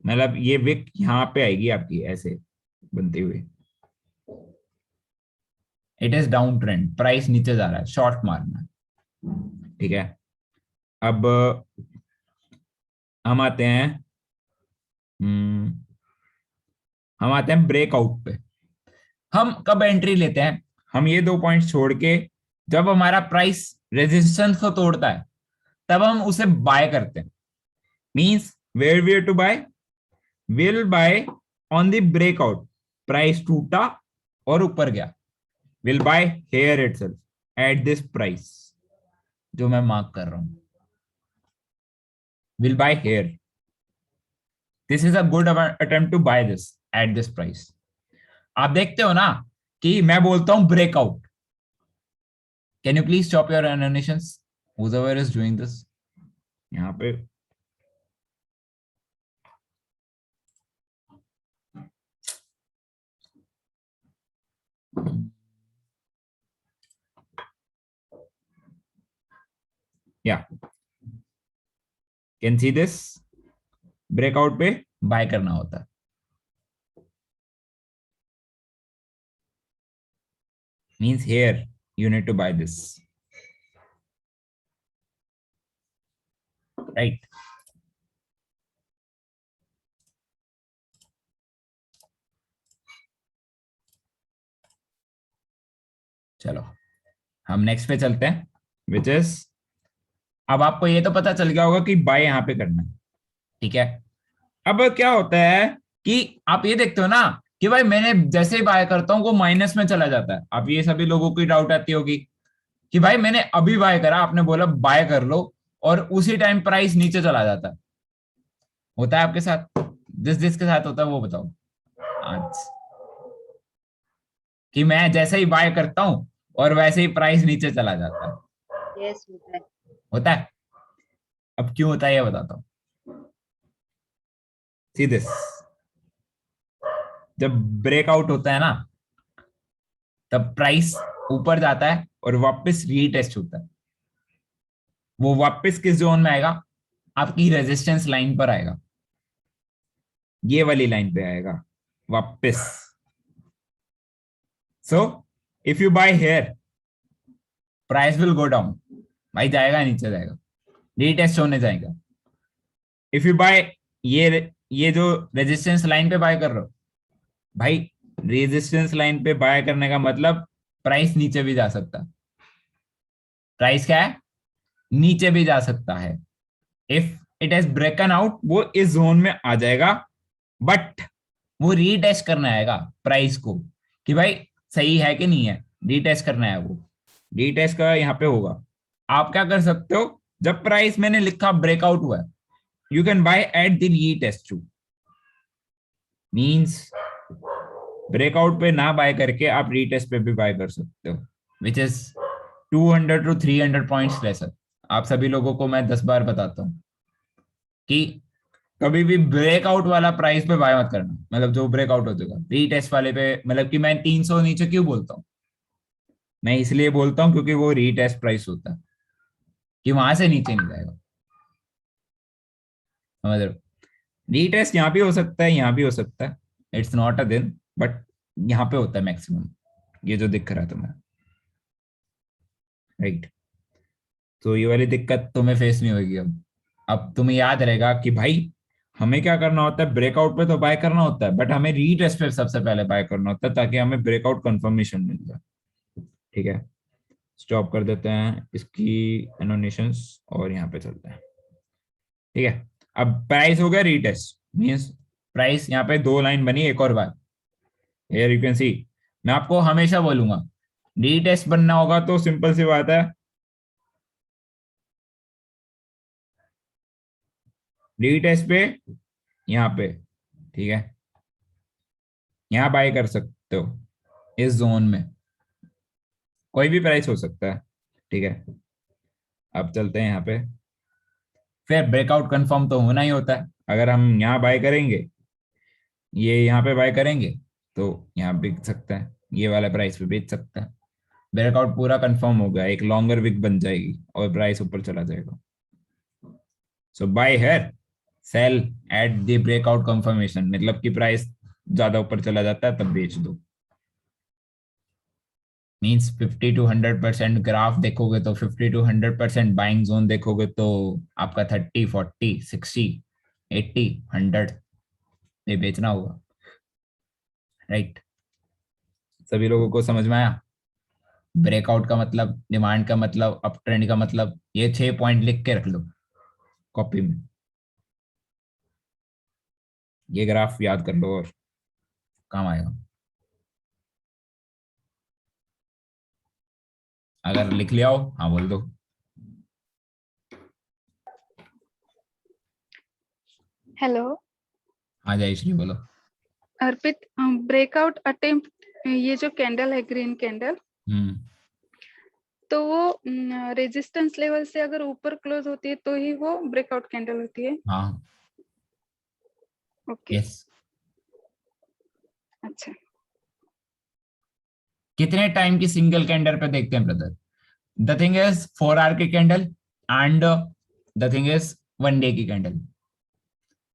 मतलब ये विक यहां पे आएगी आपकी ऐसे बनते हुए, it is down trend, price नीचे जा रहा है, शॉर्ट मारना है, ठीक है। अब हम आते हैं ब्रेकआउट पे। हम कब एंट्री लेते हैं? हम ये 2 पॉइंट्स छोड़ के जब हमारा प्राइस रेजिस्टेंस को तोड़ता है तब हम उसे बाय करते हैं। Means where we are to buy, will buy on the breakout, price टूटा और ऊपर गया, will buy here itself at this price जो मैं मार्क कर रहा हूं, will buy here, this is a good attempt to buy this at this price. आप देखते हो ना कि मैं बोलता हूं breakout, can you please stop your animations whoever is doing this यहां पे। या कैन सी दिस, ब्रेकआउट पे बाय करना होता है, means here you need to buy this, right? चलो हम नेक्स्ट पे चलते हैं, विच इज, अब आपको ये तो पता चल गया होगा कि बाय यहां पे करना है, ठीक है। अब क्या होता है कि आप ये देखते हो ना कि भाई मैंने जैसे ही बाय करता हूं वो माइनस में चला जाता है। अब ये सभी लोगों की डाउट आती होगी कि भाई मैंने अभी बाय करा, आपने बोला बाय कर लो और उसी टाइम प्राइस नीचे चला जाता है। होता है आपके साथ? जिसके साथ होता है वो बताओ आज, कि मैं जैसे ही बाय करता हूं और वैसे ही प्राइस नीचे चला जाता है। यस होता है। होता है? अब क्यों होता है ये बताता हूं। सी दिस, जब ब्रेकआउट होता है ना तब प्राइस ऊपर जाता है और वापस रीटेस्ट होता है। वो वापस किस जोन में आएगा? आपकी रेजिस्टेंस लाइन पर आएगा, ये वाली लाइन पे आएगा वापस। So if you buy here price will go down, भाई जाएगा नीचे जाएगा, रीटेस्ट होने जाएगा। इफ यू बाय ये जो रेजिस्टेंस लाइन पे बाय कर रहे हो, भाई रेजिस्टेंस लाइन पे बाय करने का मतलब प्राइस नीचे भी जा सकता है। प्राइस क्या है? नीचे भी जा सकता है। इफ इट हैज ब्रेकन आउट, वो इस जोन में आ जाएगा, बट वो रीटेस्ट करना आएगा प्राइस को कि भाई सही है कि नहीं है, रीटेस्ट करना है। वो रीटेस्ट का यहाँ पे होगा। आप क्या कर सकते हो, जब प्राइस मैंने लिखा ब्रेकआउट हुआ है, you can buy at the retest too, means breakout पे ना बाय करके आप रीटेस्ट पे भी बाय कर सकते हो, which is 200 to 300 points lesser. आप सभी लोगों को मैं 10 बार बताता हूं कि कभी भी ब्रेकआउट वाला प्राइस पे बाय मत करना, मतलब जो ब्रेकआउट हो जाएगा। रीटेस्ट वाले पे, मतलब कि मैं 300 नीचे क्यों बोलता हूँ, मैं इसलिए बोलता हूँ क्योंकि वो रीटेस्ट प्राइस होता है, कि वहां से नीचे नहीं जाएगा। समझ रहे हो? रीटेस्ट यहाँ भी हो सकता है, यहाँ भी हो सकता है, इट्स नॉट अ दिन, बट यहाँ पे होता है मैक्सिमम, ये जो दिख रहा है तुम्हें, राइट। तो ये वाली दिक्कत तुम्हें फेस नहीं होगी। अब तुम्हें याद रहेगा कि भाई हमें क्या करना होता है, ब्रेकआउट पे तो बाय करना होता है, बट हमें रीटेस्ट पे सबसे पहले बाय करना होता है ताकि हमें ब्रेकआउट कंफर्मेशन मिल जाए। ठीक है, स्टॉप कर देते हैं इसकी एनोटेशंस और यहाँ पे चलते हैं। ठीक है, अब प्राइस हो गया रीटेस्ट, मींस प्राइस यहाँ पे 2 लाइन बनी एक और बार। हियर यू कैन सी, मैं आपको हमेशा बोलूंगा रीटेस्ट बनना होगा तो सिंपल सी बात है, रीटेस्ट पे यहाँ पे, ठीक है, यहाँ बाय कर सकते हो इस जोन में, कोई भी प्राइस हो सकता है। ठीक है, अब चलते हैं यहाँ पे। फिर ब्रेकआउट कंफर्म तो होना ही होता है। अगर हम यहाँ बाय करेंगे, ये यहाँ पे बाय करेंगे तो यहाँ बिक सकता है, ये वाला प्राइस पे बेच सकता है। ब्रेकआउट पूरा कंफर्म हो गया, एक लॉन्गर विक बन जाएगी और प्राइस ऊपर चला जाएगा। So buy here, sell at the breakout confirmation, मतलब कि प्राइस ज्यादा ऊपर चला जाता है तब बेच दो। मीन्स 50 to 100% ग्राफ देखोगे तो 50 to 100% बाइंग जोन देखोगे तो आपका 30, 40, 60, 80, 100 ये बेचना होगा, राइट? सभी लोगों को समझ में आया? ब्रेकआउट का मतलब, डिमांड का मतलब, अप ट्रेंड का मतलब, ये 6 पॉइंट लिख के रख लो कॉपी में, ये ग्राफ याद कर लो और काम आएगा। अगर लिख लिया हो, हाँ बोल दो। हेलो हाँ जयश्री बोलो। अर्पित, ब्रेकआउट अटेम्प्ट, ये जो कैंडल है ग्रीन कैंडल, तो वो रेजिस्टेंस लेवल से अगर ऊपर क्लोज होती है तो ही वो ब्रेकआउट कैंडल होती है। हाँ ओके, यस। अच्छा। कितने टाइम की सिंगल कैंडल पे देखते हैं brother? The thing is 4 hour की candle and the thing is 1 day की कैंडल।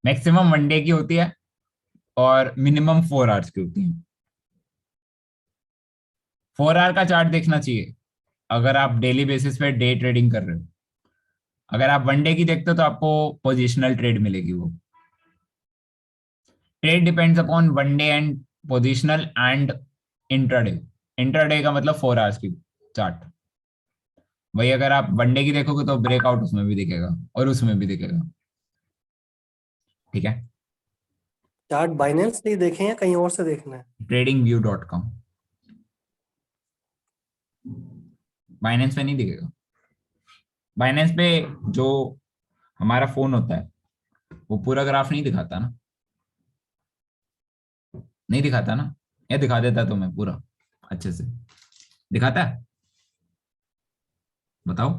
मैक्सिमम 1 डे की होती है और मिनिमम 4 आवर्स की होती है। 4 आवर का चार्ट देखना चाहिए अगर आप डेली बेसिस पे डे ट्रेडिंग कर रहे हो। अगर आप 1 डे की देखते हो तो आपको पोजिशनल ट्रेड मिलेगी। वो trade depends upon 1 day and positional and intraday. Intraday का मतलब 4 आवर्स की चार्ट। वही अगर आप 1 डे की देखोगे तो ब्रेकआउट उसमें भी दिखेगा और उसमें भी दिखेगा, ठीक है? चार्ट बाइनेंस नहीं देखे या कहीं और से देखना है? tradingview.com, बाइनेंस पे नहीं दिखेगा। बाइनेंस पे जो हमारा फोन होता है वो पूरा ग्राफ नहीं दिखाता ना, नहीं दिखाता ना, या दिखा देता तुम्हें पूरा अच्छे से? दिखाता है? बताओ।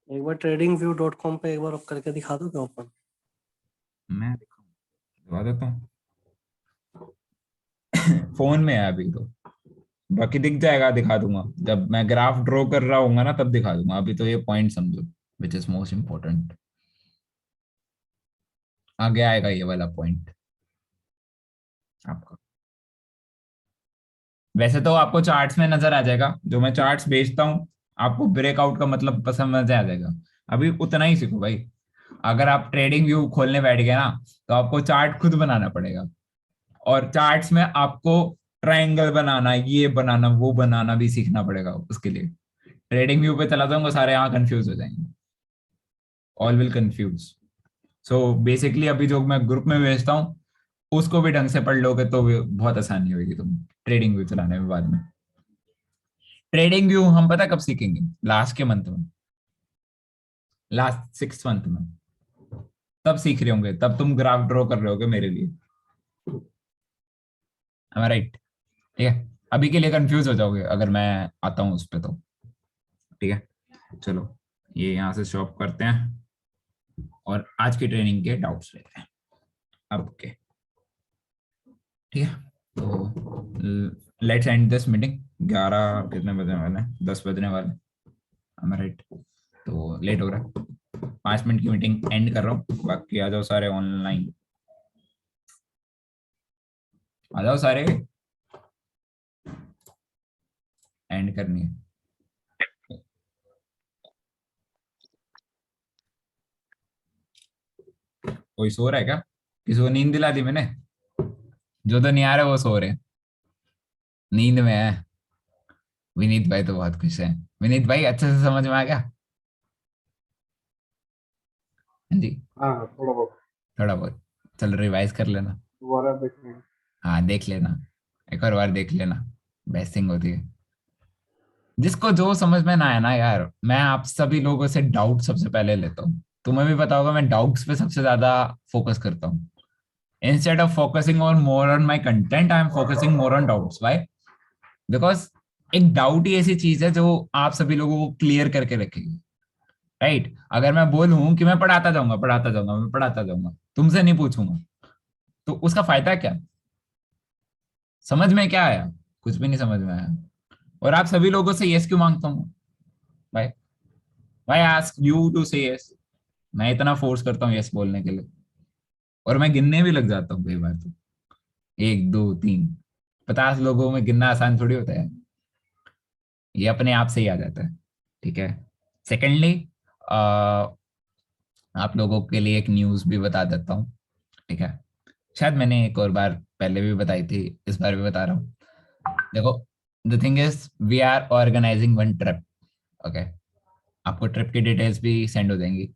एक बार tradingview.com पे एक बार करके दिखा दो क्या ओपन? मैं दिखा देता हूँ। फोन में है अभी तो, बाकी दिख जाएगा, दिखा दूंगा जब मैं ग्राफ ड्रॉ कर रहा हूँ ना तब दिखा दूंगा। अभी तो ये पॉइंट समझो विच इज मोस्ट इंपॉर्टेंट। आगे आएगा ये वाला पॉइंट आपका। वैसे तो आपको चार्ट्स में नजर आ जाएगा, जो मैं चार्ट्स बेचता हूँ आपको ब्रेकआउट का मतलब पसंद आ जाएगा। अभी उतना ही सीखो भाई। अगर आप ट्रेडिंग व्यू खोलने बैठ गए ना तो आपको चार्ट खुद बनाना पड़ेगा, और चार्ट्स में आपको ट्रायंगल बनाना, ये बनाना, वो बनाना भी सीखना पड़ेगा। उसके लिए ट्रेडिंग व्यू पे चला जाऊंगा, सारे यहाँ कंफ्यूज हो जाएंगे, all will confuse. So basically अभी जो मैं ग्रुप में भेजता हूँ उसको भी ढंग से पढ़ लोगे तो बहुत आसानी होगी तुम्हें ट्रेडिंग व्यू चलाने में। बाद में ट्रेडिंग व्यू हम पता कब सीखेंगे? लास्ट के मंथ में, लास्ट 6 मंथ में, तब सीख रहे होंगे, तब तुम ग्राफ ड्रॉ कर रहे होगे मेरे लिए। राइट, ठीक है? अभी के लिए कंफ्यूज हो जाओगे अगर मैं आता हूँ उस पर तो, ठीक है? चलो ये यहाँ से शॉप करते हैं और आज की ट्रेनिंग के डाउट्स लेते हैं अब के, ठीक है? तो लेट्स एंड दिस मीटिंग। 11 कितने बजने वाले हैं? 10 बजने वाले, राइट? तो लेट हो रहा है, 5 मिनट की मीटिंग एंड कर रहा हूँ। बाकी आ जाओ सारे ऑनलाइन, आ जाओ सारे, एंड करनी है। कोई सो रहा है क्या? किसी को नींद दिला दी मैंने? जो तो नहीं आ रहा वो सो रहे, नींद में है। विनीत भाई तो बहुत खुश है। विनीत भाई अच्छे से समझ में आ गया? हाँ जी, हाँ थोड़ा बहुत थोड़ा बहुत। चल रिवाइज कर लेना। दोबारा देखने हाँ देख लेना, एक और बार देख लेना, बेस्टिंग होती है। जिसको जो समझ में ना आया ना यार, मैं आप सभी लोगों से डाउट सबसे पहले लेता हूँ। तुम्हें भी पता होगा मैं डाउट्स पे सबसे ज्यादा फोकस करता हूँ। Instead of focusing on more on my content, I am focusing more on doubts. Why? Because एक डाउट ही ऐसी चीज है जो आप सभी लोगों को क्लियर करके रखेगी, राइट? अगर मैं बोलूं कि मैं पढ़ाता जाऊंगा, पढ़ाता जाऊंगा, मैं पढ़ाता जाऊंगा, तुमसे नहीं पूछूंगा, तो उसका फायदा क्या? समझ में क्या आया? कुछ भी नहीं समझ में आया। और आप सभी लोगों से यस क्यों मांगता हूँ भाई? व्हाई आस्क यू टू से यस? मैं इतना फोर्स करता हूँ यस बोलने के लिए, और मैं गिनने भी लग जाता हूँ कई बार तो, 1 2 3 50 लोगों में गिनना आसान थोड़ी होता है, ये अपने आप से ही आ जाता है। ठीक है। सेकेंडली, आप लोगों के लिए एक न्यूज भी बता देता हूँ। ठीक है, शायद मैंने एक और बार पहले भी बताई थी, इस बार भी बता रहा हूँ। देखो, the thing is we are organizing one trip. Okay, आपको ट्रिप की डिटेल्स भी सेंड हो जाएंगी,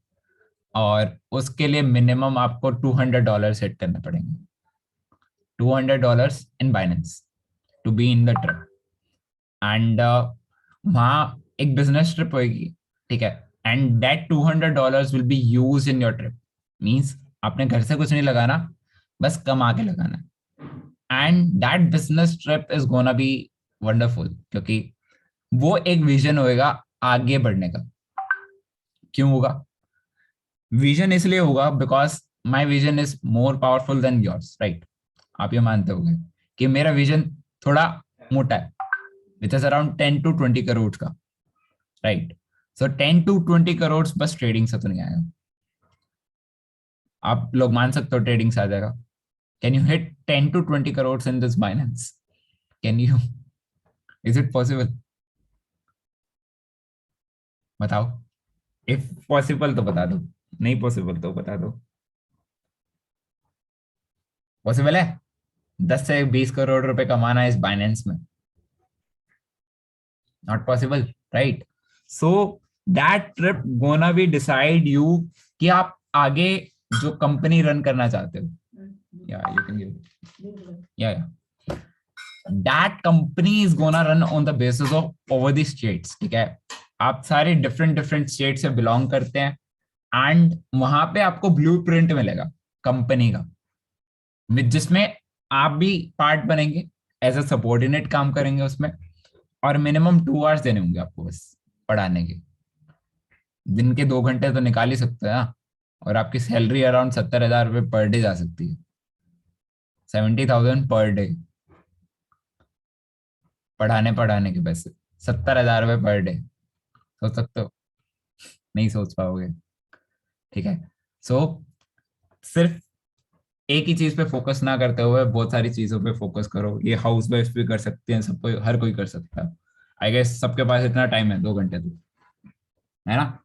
और उसके लिए मिनिमम आपको $200 सेट करने पड़ेंगे, $200 in Binance to be in the trip. And वहाँ एक बिजनेस ट्रिप होगी। ठीक है, and that $200 will be use in your trip. Means आपने घर से कुछ नहीं लगाना, बस कमा के लगाना। And that business trip is gonna be wonderful, क्योंकि वो एक विजन होएगा आगे बढ़ने का। क्यों होगा विजन? इसलिए होगा because my vision is more powerful than yours, right? आप ये मानते होंगे कि मेरा विजन थोड़ा मोटा है, which is around 10 to 20 crore का, राइट? सो 10 to 20 करोड़ बस ट्रेडिंग से तो नहीं आएगा। आप लोग मान सकते हो ट्रेडिंग से आ जाएगा? Can you hit 10 to 20 crore in this Binance? Can you? Is it possible? बताओ। इफ पॉसिबल तो बता दो, नहीं पॉसिबल तो बता दो। पॉसिबल है 10 से 20 करोड़ रुपए कमाना इस बाइनेंस में? Not possible, right? So that trip gonna be decide you कि आप आगे जो कंपनी रन करना चाहते हो, या यू कैन गिव, या that company is gonna run on the basis of over the states. ठीक है, आप सारे डिफरेंट डिफरेंट स्टेट से बिलोंग करते हैं, एंड वहां पे आपको ब्लूप्रिंट मिलेगा कंपनी का, जिसमें आप भी पार्ट बनेंगे, एज अ सबॉर्डिनेट काम करेंगे उसमें, और मिनिमम 2 आवर्स देने होंगे आपको बस पढ़ाने के। दिन के 2 घंटे तो निकाल ही सकते हैं ना, और आपकी सैलरी अराउंड 70,000 रुपये पर डे जा सकती है, 70,000 पर डे। पढ़ाने के पैसे 70,000 रुपये पर डे, सोच सकते हो? नहीं सोच पाओगे। ठीक है, सो सिर्फ एक ही चीज पे फोकस ना करते हुए बहुत सारी चीजों पे फोकस करो। ये हाउस वाइफ भी कर सकते हैं, सबको, हर कोई कर सकता है। आई गेस सबके पास इतना टाइम है 2 घंटे तो, है ना?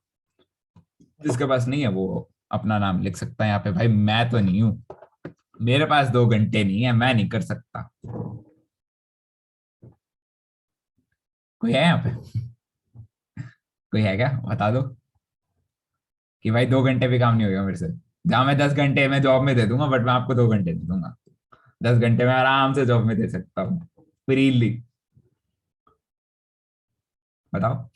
जिसके पास नहीं है वो अपना नाम लिख सकता है यहाँ पे, भाई मैं तो नहीं हूं, मेरे पास 2 घंटे नहीं है, मैं नहीं कर सकता। कोई है यहाँ पे? कोई है क्या? बता दो कि भाई 2 घंटे भी काम नहीं होगा मेरे से। जहां मैं 10 घंटे में जॉब में दे दूंगा, बट मैं आपको 2 घंटे दे दूंगा। 10 घंटे में आराम से जॉब में दे सकता हूँ फ्रीली। बताओ।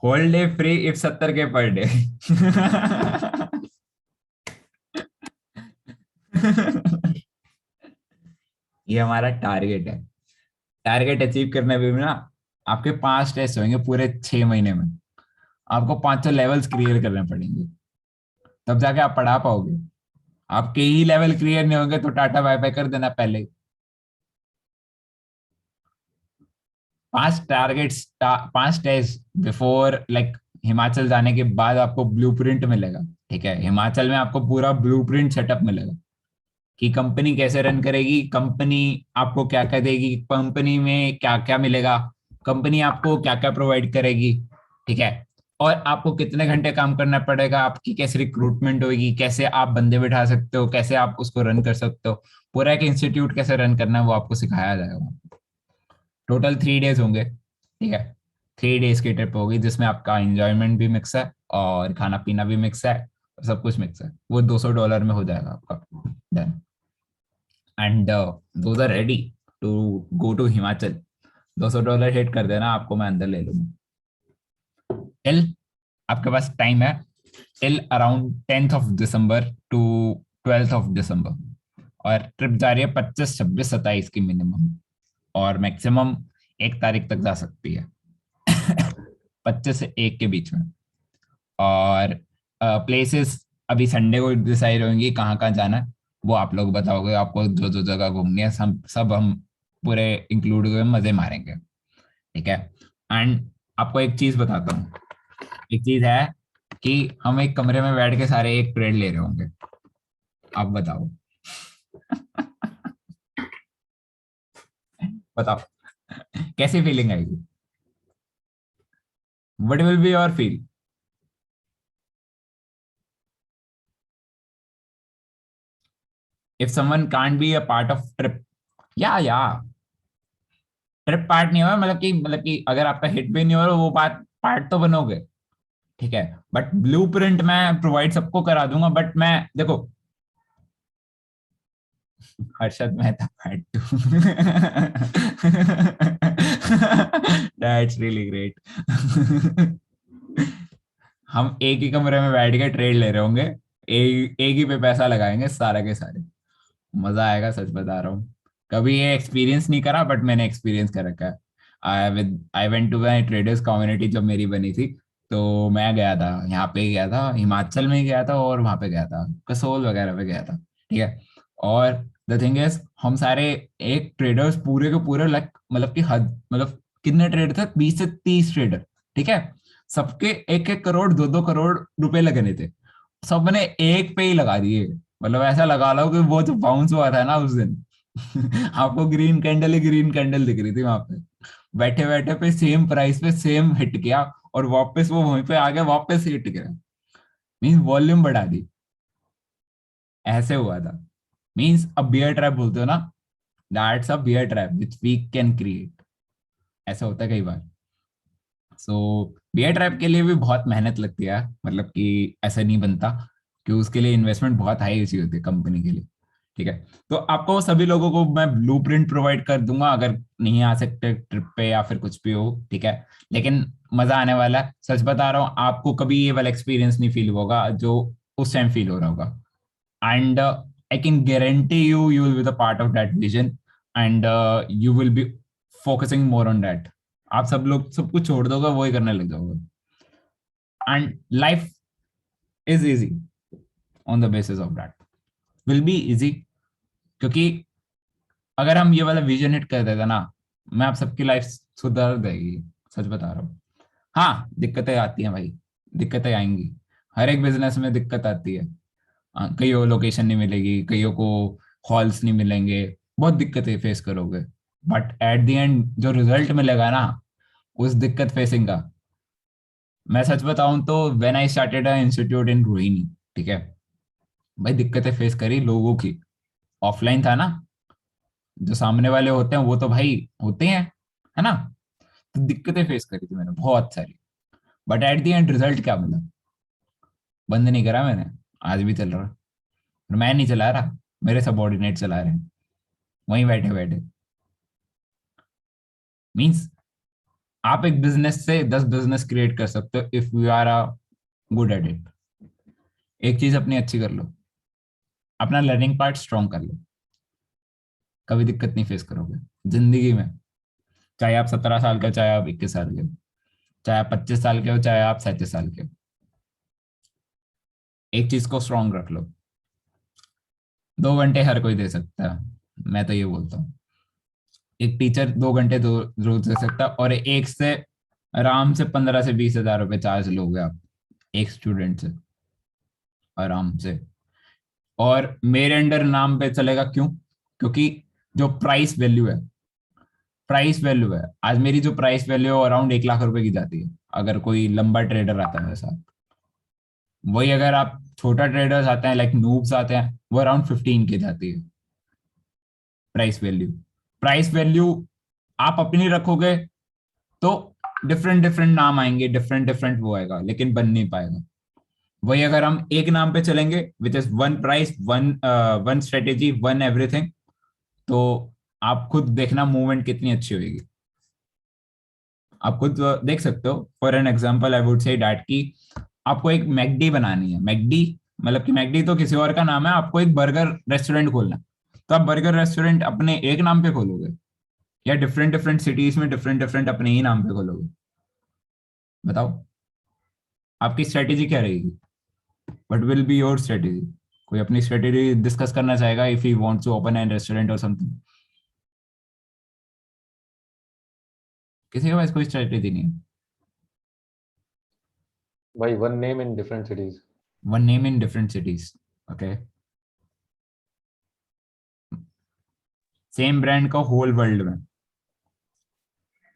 Whole day free if 70K per day. ये हमारा टारगेट है। टारगेट अचीव करने में भी ना आपके 5 टेस्ट होंगे पूरे 6 महीने में। आपको 500 लेवल्स क्लियर करने पड़ेंगे, तब जाके आप पढ़ा पाओगे। आपके ही लेवल क्लियर नहीं होंगे तो टाटा बाय बाय कर देना पहले। 5 targets, 5 test before, like Himachal जाने के बाद आपको ब्लूप्रिंट मिलेगा। ठीक है, हिमाचल में आपको पूरा ब्लूप्रिंट सेटअप मिलेगा कि कंपनी कैसे रन करेगी, कंपनी आपको क्या क्या देगी, कंपनी में क्या क्या मिलेगा, कंपनी आपको क्या क्या प्रोवाइड करेगी। ठीक है, और आपको कितने घंटे काम करना पड़ेगा, आपकी कैसे रिक्रूटमेंट होगी, कैसे आप बंदे बिठा सकते हो, कैसे आप उसको रन कर सकते हो, पूरा एक इंस्टीट्यूट कैसे रन करना है वो आपको सिखाया जाएगा। टोटल 3 डेज होंगे। ठीक है, 3 डेज की ट्रिप होगी जिसमें आपका एंजॉयमेंट भी मिक्स है और खाना पीना भी मिक्स है, सब कुछ मिक्स है। वो $200 में हो जाएगा आपका, done. And those are ready to go to Himachal. $200 hit कर देना, आपको मैं अंदर ले लूंगा। टिल आपके पास टाइम है, till around 10th of December to 12th of December, और ट्रिप जा रही है 25, 26, 27 की मिनिमम, और मैक्सिमम 1 तारीख तक जा सकती है। 25 से 1 के बीच में। और प्लेसेस अभी संडे को डिसाइड होंगी कहाँ कहाँ जाना है, वो आप लोग बताओगे, आपको जो जो जगह घूमनी है सब हम पूरे इंक्लूड हुए मजे मारेंगे, ठीक है। एंड आपको एक चीज बताता हूँ, एक चीज है कि हम एक कमरे में बैठ के सारे एक ट्रेड ले रहे होंगे, आप बताओ बताओ कैसी फीलिंग आएगी, what will be your feel? if someone can't be a part of trip, या ट्रिप पार्ट नहीं हुआ, मतलब कि अगर आपका हिट भी नहीं हो रहा वो पार्ट तो बनोगे, ठीक है। बट ब्लूप्रिंट मैं प्रोवाइड सबको करा दूंगा, बट मैं देखो Harshad Mehta part 2 that's really great. हम एक ही कमरे में बैठ के ट्रेड ले रहे होंगे, एक ही पे पैसा लगाएंगे सारा के सारे, मजा आएगा, सच बता रहा हूँ। कभी ये एक्सपीरियंस नहीं करा बट मैंने एक्सपीरियंस कर रखा है। I went to my traders community जब मेरी बनी थी, तो मैं गया था, यहाँ पे गया था, हिमाचल में गया था और वहां पे गया था, कसोल वगैरह पे गया था, ठीक है। और द थिंग इज हम सारे एक ट्रेडर्स पूरे के पूरे मतलब कि हद, मतलब कितने ट्रेडर थे, 20 से 30 ट्रेडर, ठीक है। सबके 1-1 करोड़ 2-2 करोड़ रुपए लगने थे, सबने एक पे ही लगा दिए। मतलब ऐसा लगा लो कि वो जो बाउंस हुआ था ना उस दिन आपको ग्रीन कैंडल ही ग्रीन कैंडल दिख रही थी वहां पे, बैठे बैठे पे सेम प्राइस पे सेम हिट किया और वापस वो वहीं पे आ गया, वापस हिट किया, मीन्स वॉल्यूम बढ़ा दी, ऐसे हुआ था। मीन्स अब बियर ट्रैप बोलते हो ना, that's a bear trap which we can create, ऐसा होता है कई बार। सो बियर ट्रैप के लिए भी बहुत मेहनत लगती है, मतलब कि ऐसा नहीं बनता कि उसके लिए इन्वेस्टमेंट बहुत हाई ऊंची होती है कंपनी के लिए, ठीक है। तो आपको सभी लोगों को मैं ब्लूप्रिंट प्रोवाइड कर दूंगा अगर नहीं आ सकते ट्रिप पे या फिर कुछ भी हो, ठीक है। लेकिन मजा आने वाला है, सच बता रहा हूँ, आपको कभी ये वाला एक्सपीरियंस नहीं फील होगा जो उस टाइम फील हो रहा होगा। And I can guarantee you will be the part of that vision and you will be focusing more on that. आप सब लोग सब कुछ छोड़ दोगे, वही करने लग जाओगे, and life is easy on the basis of that, will be easy. क्योंकि अगर हम ये वाला विजन हिट कर देते ना, मैं आप सबकी लाइफ सुधर देगी, सच बता रहा हूँ। हाँ दिक्कतें आती हैं भाई, दिक्कतें आएंगी, हर एक बिजनेस में दिक्कत आती है। कईयों को लोकेशन नहीं मिलेगी, कईयों को हॉल्स नहीं मिलेंगे, बहुत दिक्कतें फेस करोगे, बट एट द एंड जो रिजल्ट मिलेगा ना उस दिक्कत फेसिंग का, मैं सच बताऊं तो व्हेन आई स्टार्टेड इंस्टीट्यूट इन रोहिणी, ठीक है भाई, दिक्कतें फेस करी लोगों की। ऑफलाइन था ना, जो सामने वाले होते हैं वो तो भाई होते हैं, है ना, तो दिक्कतें फेस करी थी मैंने बहुत सारी, but at the end result क्या मिला? बंद नहीं करा मैंने, आज भी चल रहा, और मैं नहीं चला रहा, मेरे सबॉर्डिनेट चला रहे हैं वहीं बैठे बैठे। मीन्स आप एक बिजनेस से 10 बिजनेस क्रिएट कर सकते हो if you are a good at it. एक चीज अपनी अच्छी कर लो, अपना लर्निंग पार्ट स्ट्रॉन्ग कर लो, कभी दिक्कत नहीं फेस करोगे जिंदगी में। चाहे आप 17 साल के, चाहे आप 21 साल के, चाहे आप 25 साल के हो, चाहे आप 37 साल के हो, एक चीज को स्ट्रॉन्ग रख लो। 2 घंटे हर कोई दे सकता है, मैं तो ये बोलता हूँ एक टीचर 2 घंटे रोज दे सकता है, और एक से आराम से 15 से 20 हजार रुपए चार्ज लोगे आप एक स्टूडेंट से, आराम से। और मेरे अंडर नाम पे चलेगा, क्यों? क्योंकि जो प्राइस वैल्यू है, आज मेरी जो प्राइस वैल्यू है अराउंड 1 लाख रुपए की जाती है, अगर कोई लंबा ट्रेडर आता है ऐसा। वही अगर आप छोटा ट्रेडर्स आते हैं, लाइक नूब्स आते हैं, वो अराउंड 15 के जाती है प्राइस वैल्यू। आप अपनी रखोगे तो डिफरेंट डिफरेंट नाम आएंगे, डिफरेंट डिफरेंट वो आएगा, लेकिन बन नहीं पाएगा। वही अगर हम एक नाम पे चलेंगे which is one price, one strategy, one everything, तो आप खुद देखना मूवमेंट कितनी अच्छी होगी। आप खुद देख सकते हो। For an example I would say that की आपको एक मैकडी बनानी है, मैकडी मतलब कि मैकडी तो किसी और का नाम है, आपको एक बर्गर रेस्टोरेंट खोलना है, तो आप बर्गर रेस्टोरेंट अपने एक नाम पे खोलोगे या डिफरेंट डिफरेंट सिटीज में डिफरेंट डिफरेंट अपने ही नाम पे खोलोगे? बताओ आपकी स्ट्रेटेजी क्या रहेगी? What will be your strategy? कोई अपनी स्ट्रेटेजी डिस्कस करना चाहेगा if he wants to open an restaurant और समथिंग? किसी के पास कोई स्ट्रेटेजी नहीं है? भाई one name in different cities. One name in different cities, okay. Same brand को होल वर्ल्ड में,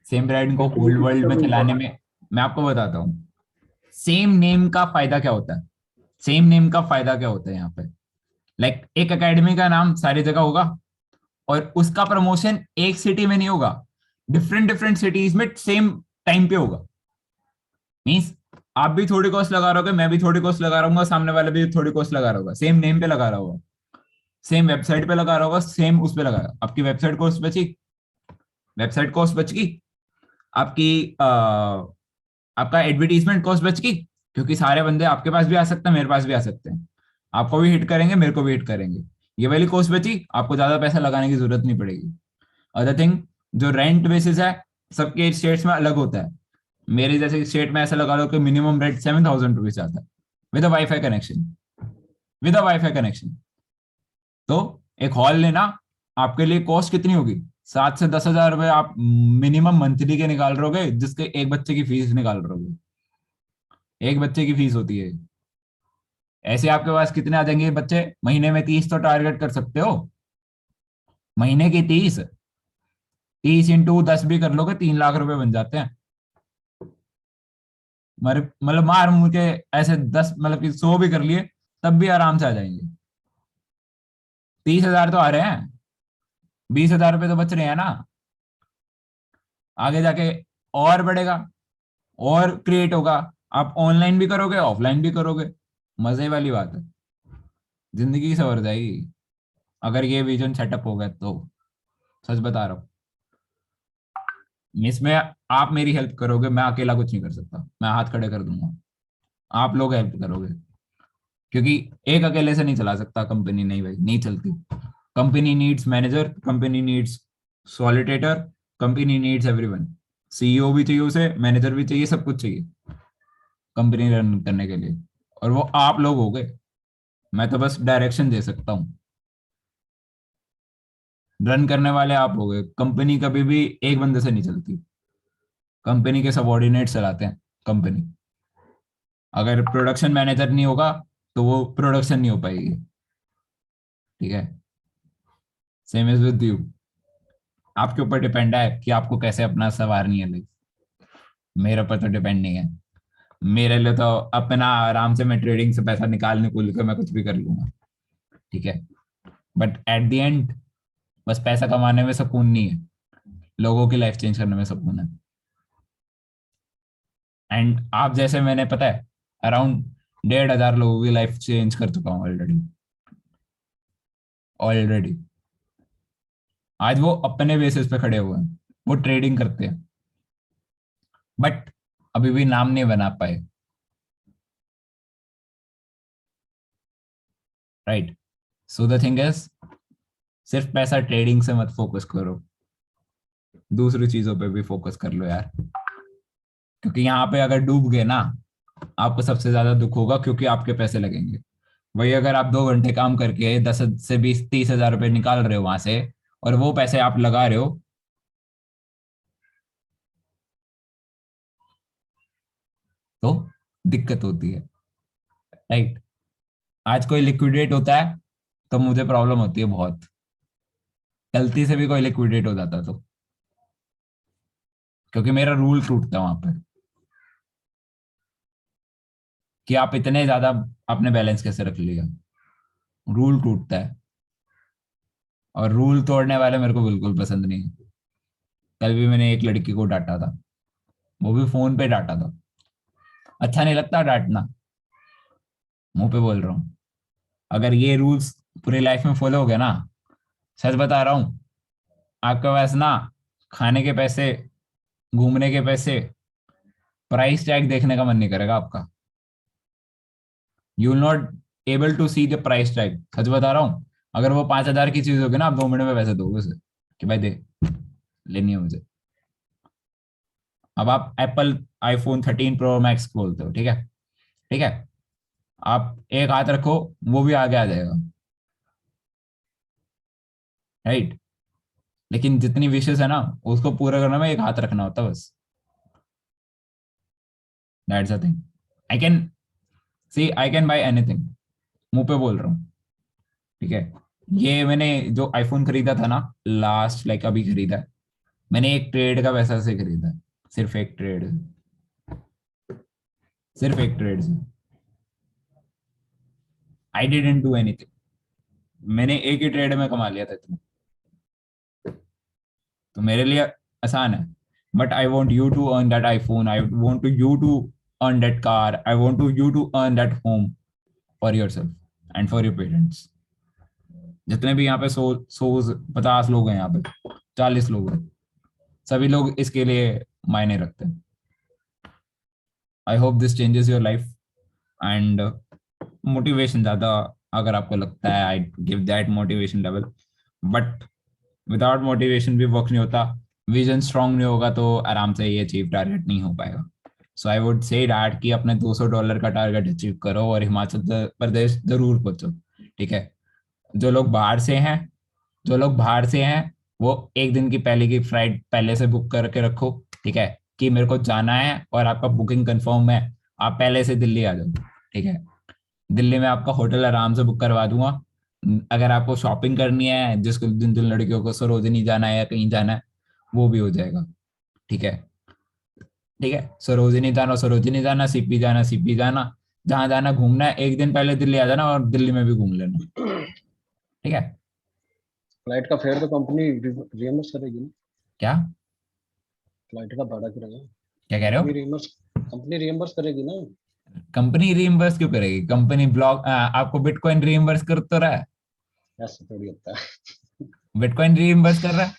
सेम ब्रांड को होल वर्ल्ड में चलाने में, मैं आपको बताता हूँ सेम नेम का फायदा क्या होता है। सेम नेम का फायदा क्या होता है यहाँ पे, लाइक एक एकेडमी का नाम सारी जगह होगा और उसका प्रमोशन एक सिटी में नहीं होगा, डिफरेंट डिफरेंट सिटीज में सेम टाइम पे होगा। मीन्स आप भी थोड़ी कॉस्ट लगा रहोगे, मैं भी थोड़ी कॉस्ट लगा रहा हूँ, सामने वाले भी थोड़ी कॉस्ट लगा रहा होगा, सेम नेम पे लगा रहा होगा, सेम वेबसाइट पे लगा रहा होगा, सेम उस पे लगा रहा। आपकी वेबसाइट कॉस्ट बची, वेबसाइट कॉस्ट बच गई, आपकी आपका एडवर्टीजमेंट कॉस्ट बच गई, क्योंकि सारे बंदे आपके पास भी आ सकते हैं, मेरे पास भी आ सकते हैं, आपको भी हिट करेंगे, मेरे को भी हिट करेंगे, ये वाली कॉस्ट बची, आपको ज्यादा पैसा लगाने की जरूरत नहीं पड़ेगी। अदर थिंग, जो रेंट बेसिस है सबके स्टेट्स में अलग होता है। मेरे जैसे स्टेट में ऐसा लगा लो कि मिनिमम रेंट 7,000 रुपीज आता है with wifi connection, with wifi connection. तो एक हॉल लेना आपके लिए कॉस्ट कितनी होगी, 7 से 10,000 रुपए आप मिनिमम मंथली के निकाल रहोगे, जिसके एक बच्चे की फीस निकाल रहोगे, एक बच्चे की फीस होती है। ऐसे आपके पास कितने आ जाएंगे बच्चे, महीने में 30 तो टारगेट कर सकते हो, महीने की 30 इंटू 10 भी कर लोगे, 3 लाख रुपए बन जाते हैं। मतलब मार मुझे ऐसे 10 मतलब कि 100 भी कर लिए तब भी आराम से आ जाएंगे। 30,000 तो आ रहे हैं, 20,000 रुपए तो बच रहे हैं ना। आगे जाके और बढ़ेगा और क्रिएट होगा, आप ऑनलाइन भी करोगे ऑफलाइन भी करोगे, मजे वाली बात है, जिंदगी सवर जाएगी अगर ये विजन सेटअप हो गया तो। सच बता रहा हूँ, इसमें आप मेरी हेल्प करोगे, मैं अकेला कुछ नहीं कर सकता, मैं हाथ खड़े कर दूंगा, आप लोग हेल्प करोगे, क्योंकि एक अकेले से नहीं चला सकता कंपनी, नहीं भाई नहीं चलती। Company needs manager, company needs solicitor, company needs everyone. CEO भी चाहिए उसे, मैनेजर भी चाहिए, सब कुछ चाहिए कंपनी रन करने के लिए, और वो आप लोग हो गए, मैं तो बस डायरेक्शन दे सकता हूँ, रन करने वाले आप हो गए। कंपनी कभी भी एक बंदे से नहीं चलती, कंपनी के सबऑर्डिनेट चलाते हैं कंपनी। अगर प्रोडक्शन मैनेजर नहीं होगा तो वो प्रोडक्शन नहीं हो पाएगी, ठीक है। सेम इज विद यू, आपके ऊपर डिपेंड है कि आपको कैसे अपना संवारनी है लाइफ, मेरे ऊपर तो डिपेंड नहीं है। मेरे लिए तो अपना आराम से मैं ट्रेडिंग से पैसा निकालने को लेकर मैं कुछ भी कर लूंगा, ठीक है। बट एट द एंड बस पैसा कमाने में सुकून नहीं है, लोगों की लाइफ चेंज करने में सुकून है। एंड आप जैसे, मैंने पता है अराउंड 1,500 लोगों की लाइफ चेंज कर चुका हूँ ऑलरेडी। आज वो अपने बेसिस पे खड़े हुए हैं, वो ट्रेडिंग करते हैं, बट अभी भी नाम नहीं बना पाए, right. So the thing is, सिर्फ पैसा ट्रेडिंग से मत फोकस करो, दूसरी चीजों पे भी फोकस कर लो यार, क्योंकि यहाँ पे अगर डूब गए ना आपको सबसे ज्यादा दुख होगा, क्योंकि आपके पैसे लगेंगे। वही अगर आप 2 घंटे काम करके 10 से 20 30,000 रुपए निकाल रहे हो वहां से, और वो पैसे आप लगा रहे हो, तो दिक्कत होती है, राइट। आज कोई लिक्विडेट होता है तो मुझे प्रॉब्लम होती है बहुत, गलती से भी कोई लिक्विडेट हो जाता तो, क्योंकि मेरा रूल टूटता वहां पर कि आप इतने ज्यादा अपने बैलेंस कैसे रख लिया, रूल टूटता है, और रूल तोड़ने वाले मेरे को बिल्कुल पसंद नहीं है। कल भी मैंने एक लड़की को डांटा था, वो भी फोन पे डांटा था, अच्छा नहीं लगता डांटना, मुंह पे बोल रहा हूं। अगर ये रूल्स पूरी लाइफ में फॉलो हो गया ना, सच बता रहा हूं, आपके पास ना खाने के पैसे, घूमने के पैसे, प्राइस टैग देखने का मन नहीं करेगा आपका। You will not able to see the price tag, सच बता रहा हूं। अगर वो 5,000 की चीज होगी ना, आप 2 मिनट में पैसे दोगे उसे कि भाई दे, लेनी है मुझे। अब आप एप्पल आईफोन 13 प्रो मैक्स बोलते हो, ठीक है, ठीक है, आप एक हाथ रखो, वो भी आगे आ जाएगा, राइट। लेकिन जितनी विशेष है ना, उसको पूरा करने में एक हाथ रखना होता है बस। That's the thing. I can see, I can buy anything, मुंह पे बोल रहा हूँ, ठीक है। ये मैंने जो आईफोन खरीदा था ना, लास्ट लाइक अभी खरीदा है, मैंने एक ट्रेड का पैसा से खरीदा है, सिर्फ एक ट्रेड, सिर्फ एक ट्रेड से। आई डिडंट डू एनीथिंग, मैंने एक ही ट्रेड में कमा लिया था इतना। तो मेरे लिए आसान है, but I want you to earn that iPhone, I want to you to earn that car, I want to you to earn that home for yourself and for your parents. जितने भी यहाँ पे 50 लोग हैं, यहाँ पे 40 लोग हैं, सभी लोग इसके लिए मायने रखते हैं। I hope this changes your life. And motivation ज्यादा अगर आपको लगता है, I give that motivation level, but without motivation भी वर्क नहीं होता। विजन स्ट्रांग नहीं होगा तो आराम से ये अचीव टारगेट नहीं हो पाएगा। सो आई वुड से डैट कि अपने $200 का टारगेट अचीव करो और हिमाचल प्रदेश जरूर पहुंचो, ठीक है। जो लोग बाहर से हैं, जो लोग बाहर से हैं, वो एक दिन की पहले की फ्लाइट पहले से बुक करके रखो, ठीक है, कि मेरे को जाना है और आपका बुकिंग कंफर्म है, आप पहले से दिल्ली आ जाओ, ठीक है। दिल्ली में आपका होटल आराम से बुक करवा दूंगा। अगर आपको शॉपिंग करनी है, जिसको जिन जिन लड़कियों को सरोजनी जाना है या कहीं जाना है, वो भी हो जाएगा, ठीक है। ठीक है, सरोजनी जाना, सीपी जाना, सीपी जाना, जहां जाना घूमना है, एक दिन पहले दिल्ली आ जाना और दिल्ली में भी घूम लेना, ठीक है। फ्लाइट का फेयर तो कंपनी रियम्बर्स करेगी ना? क्या फ्लाइट का भाड़ा किराया क्या कह रहे हो? कंपनी रियम्बर्स करेगी ना? कंपनी रीइंबर्स क्यों करेगी? कंपनी ब्लॉक आपको बिटकॉइन रीइंबर्स कर तो रहा है, ऐसा थोड़ी होता है। बिटकॉइन रीइंबर्स कर रहा है।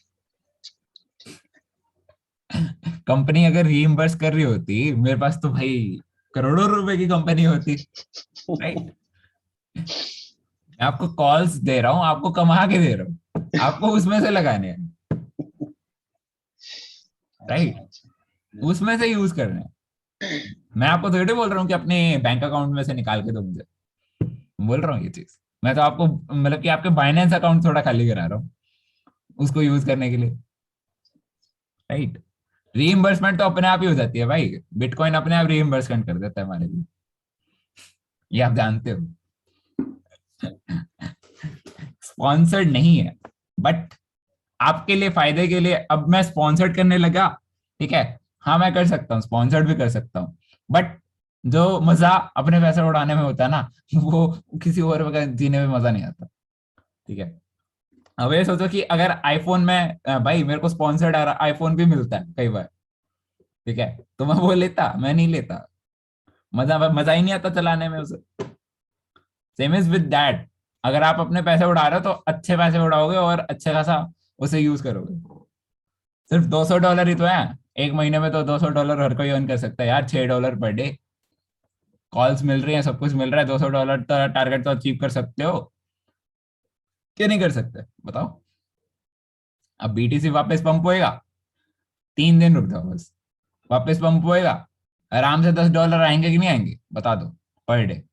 कंपनी अगर रीइंबर्स कर रही होती, मेरे पास तो भाई करोड़ों रुपए की कंपनी होती, राइट। मैं आपको कॉल्स दे रहा हूँ, आपको कमा के दे रहा हूँ, आपको उसमें से लगाने हैं, राइट, उसमें से यूज करने हैं। मैं आपको थोड़ी बोल रहा हूँ कि अपने बैंक अकाउंट में से निकाल के दो मुझे, बोल रहा हूँ ये चीज। मैं तो आपको मतलब कि आपके बाइनेंस अकाउंट थोड़ा खाली करा रहा हूँ उसको यूज करने के लिए, राइट। रीइंबर्समेंट तो अपने आप ही हो जाती है भाई, बिटकॉइन अपने आप रीइंबर्समेंट कर देता है हमारे लिए, ये आप जानते हो। स्पॉन्सर्ड नहीं है, बट आपके लिए फायदे के लिए अब मैं स्पॉन्सर्ड करने लगा, ठीक है। हाँ मैं कर सकता हूँ, स्पॉन्सर्ड भी कर सकता हूँ, बट जो मजा अपने पैसे उड़ाने में होता है ना, वो किसी और का जीने में मजा नहीं आता, ठीक है। अब ये सोचो कि अगर आईफोन में भाई मेरे को स्पॉन्सर्ड आईफोन भी मिलता है कई बार, ठीक है, तो मैं वो लेता, मैं नहीं लेता, मजा मजा ही नहीं आता चलाने में उसे। सेम इज विद दैट, अगर आप अपने पैसे उड़ा रहे हो तो अच्छे पैसे उड़ाओगे और अच्छे खासा उसे यूज करोगे। सिर्फ $200 ही तो है, एक महीने में तो $200 हर कोई अर्न कर सकता है यार, $6 पर डे, कॉल्स मिल रही हैं, सब कुछ मिल रहा है, $200 टारगेट तो अचीव कर सकते हो, क्यों नहीं कर सकते बताओ। अब बीटीसी वापस पंप होएगा, 3 दिन रुक जाओ बस, वापस पंप होएगा, आराम से $10 आएंगे कि नहीं आएंगे बता दो पर डे।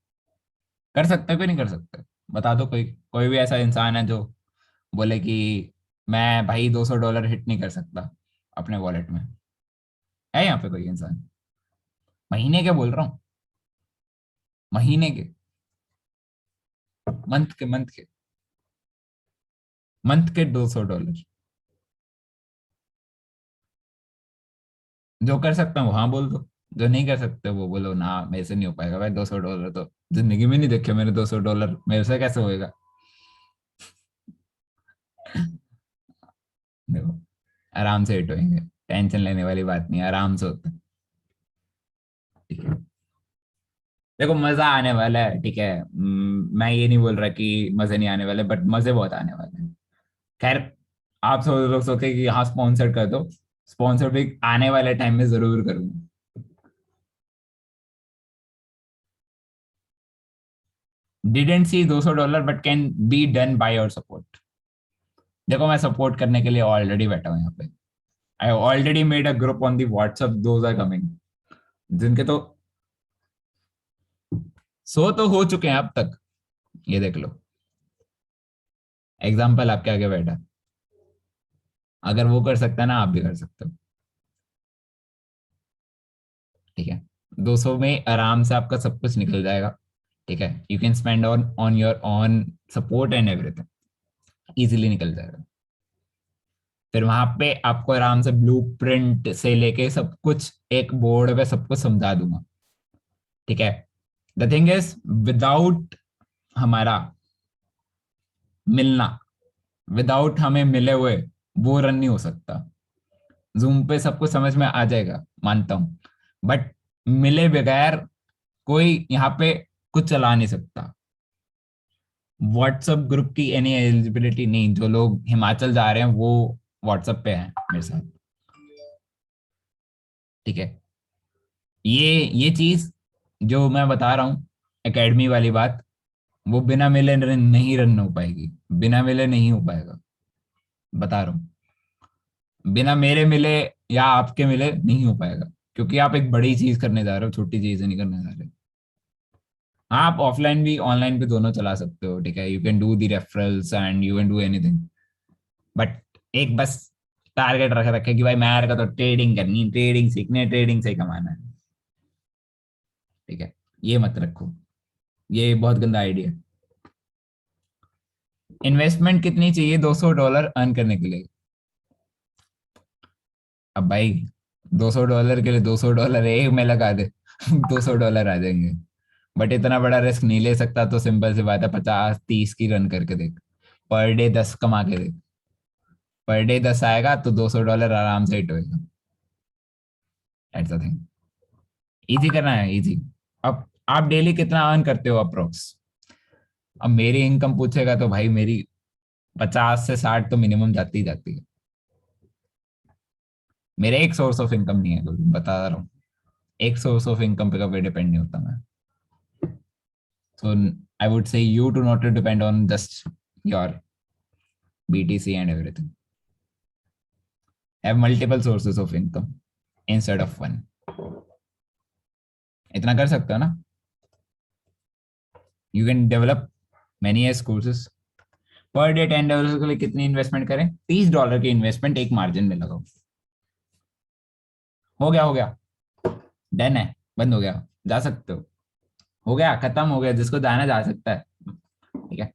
कर सकते हो कि नहीं कर सकते बता दो, कोई कोई भी ऐसा इंसान है जो बोले कि मैं भाई $200 हिट नहीं कर सकता अपने वॉलेट में? है यहाँ पे कोई इंसान? महीने के बोल रहा हूँ, महीने के, मंथ के, मंथ के $200। जो कर सकता हूँ हाँ बोल दो, जो नहीं कर सकते वो बोलो ना मेरे से नहीं हो पाएगा भाई, $200 तो जिंदगी में नहीं देखे मैंने, $200 मेरे से कैसे होएगा। देखो आराम से हिट होंगे, टेंशन लेने वाली बात नहीं, आराम से होता है, ठीक है। देखो मजा आने वाला है, ठीक है, मैं ये नहीं बोल रहा कि मजे नहीं आने वाले, बट मजे बहुत आने वाले हैं। खैर आप सब लोग सोचते कि हाँ स्पॉन्सर कर दो, स्पॉन्सर भी आने वाले टाइम में जरूर करूंगा। Didn't see $200 but can be done by your support. देखो मैं सपोर्ट करने के लिए ऑलरेडी बैठा हूँ यहाँ पे, I already made a group on the WhatsApp, those are coming, जिनके तो 100 तो हो चुके हैं अब तक, ये देख लो, एग्जाम्पल आपके आगे बैठा। अगर वो कर सकता है ना, आप भी कर सकते हो। ठीक है, 200 में आराम से आपका सब कुछ निकल जाएगा। ठीक है, you can spend on your on support and everything, easily निकल जाएगा। फिर वहां पे आपको आराम से ब्लूप्रिंट से लेके सब कुछ एक बोर्ड पे सब कुछ समझा दूंगा। ठीक है, द थिंग इज विदाउट हमारा मिलना, विदाउट हमें मिले हुए वो रन नहीं हो सकता। जूम पे सब कुछ समझ में आ जाएगा, मानता हूं, बट मिले बगैर कोई यहाँ पे कुछ चला नहीं सकता। व्हाट्सएप ग्रुप की एनी एलिजिबिलिटी नहीं। जो लोग हिमाचल जा रहे हैं वो व्हाट्सएप पे हैं मेरे साथ। ठीक है, ये चीज जो मैं बता रहा हूँ एकेडमी वाली बात, वो बिना मिले नहीं रन हो पाएगी, बिना मिले नहीं हो पाएगा, बता रहा हूँ। बिना मेरे मिले या आपके मिले नहीं हो पाएगा, क्योंकि आप एक बड़ी चीज करने जा रहे हो, छोटी चीज नहीं करने जा रहे। हाँ, आप ऑफलाइन भी ऑनलाइन भी दोनों चला सकते हो। ठीक है, you can do the referrals and you can do anything, but एक बस टारगेट रख रखे कि भाई मेरे को तो ट्रेडिंग करनी है, ट्रेडिंग सीखनी है, ट्रेडिंग से ही कमाना है। ठीक है, ये मत रखो, ये बहुत गंदा आइडिया। इन्वेस्टमेंट कितनी चाहिए $200 अर्न करने के लिए? अब भाई $200 के लिए $200 एक में लगा दे $200 आ जाएंगे, बट इतना बड़ा रिस्क नहीं ले सकता। तो सिंपल सी बात है, 50-30 की रन करके देख, पर डे 10 कमा के देख। पर डे 10 आएगा तो $200 आराम से हिट होएगा। ऐसा थिंग इजी करना है, इजी। अब आप डेली कितना अर्न करते हो अप्रोक्स? अब मेरी इनकम पूछेगा तो भाई मेरी 50 से 60 तो मिनिमम जाती ही जाती है। मेरे एक सोर्स ऑफ इनकम नहीं है, तो बता रहा हूँ, एक सोर्स ऑफ इनकम पे कभी डिपेंड नहीं होता मैं। So I would say you do not depend on just your BTC and everything. Have multiple sources of income instead of one. इतना कर सकते हो ना? You can develop many as courses. Per day $10 के लिए कितनी इन्वेस्टमेंट करें? $30 की इन्वेस्टमेंट एक मार्जिन में लगाओ। हो गया, डन है, बंद हो गया, जा सकते हो गया, खत्म हो गया। जिसको जाना जा सकता है। ठीक है,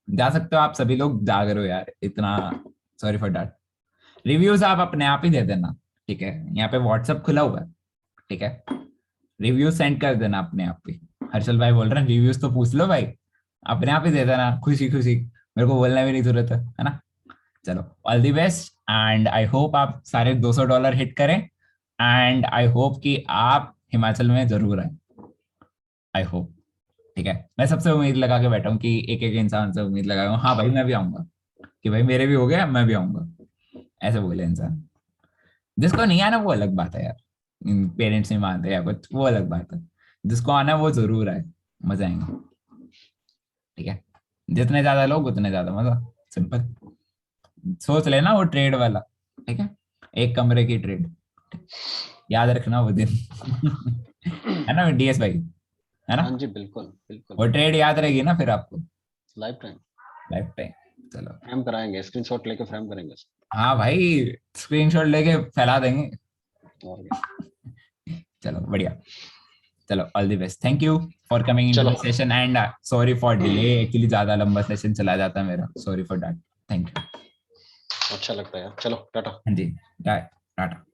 जा सकते हो आप सभी लोग, जाग रहे हो यार इतना, सॉरी फॉर दैट। रिव्यूज आप अपने आप ही दे देना। ठीक है, यहाँ पे व्हाट्सएप खुला हुआ है। ठीक है, रिव्यूज सेंड कर देना अपने आप ही। हर्षल भाई बोल रहे हैं रिव्यूज तो पूछ लो भाई, अपने आप ही दे देना, खुशी खुशी, मेरे को बोलना भी नहीं जरूरत है ना। चलो, all the best, and I hope आप सारे $200 हिट करें, एंड आई होप कि आप हिमाचल में जरूर आए, आई होप। ठीक है, मैं सबसे उम्मीद लगा के बैठा हूँ कि एक एक इंसान से उम्मीद लगा हूँ, हाँ भाई मैं भी आऊंगा, कि भाई मेरे भी हो गया, मैं भी आऊंगा, ऐसे बोले इंसान। जिसको नहीं आना वो अलग बात है यार, पेरेंट्स नहीं मानते या कुछ, वो अलग बात है। जिसको आना वो जरूर आए, मजा आएंगे। ठीक है, जितने ज्यादा लोग उतने ज्यादा मजा, सिंपल। सोच लेना वो ट्रेड वाला, ठीक है, एक कमरे की ट्रेड, याद रखना वो दिन है ना डीएस भाई, है ना? हाँ जी, बिल्कुल बिल्कुल। वो ट्रेड याद रहेगी ना फिर आपको लाइफ टाइम। Life time. चलो, फ्रेम कराएंगे, स्क्रीनशॉट लेके फ्रेम करेंगे। हाँ भाई, स्क्रीनशॉट लेके फैला देंगे। और क्या। चलो बढ़िया, चलो all the best, thank you for coming into the session, and sorry for delay, actually ज्यादा लंबा सेशन चला जाता है मेरा, sorry for that, thank you. अच्छा लगता है यार, चलो टाटा। हाँ जी, टाटा।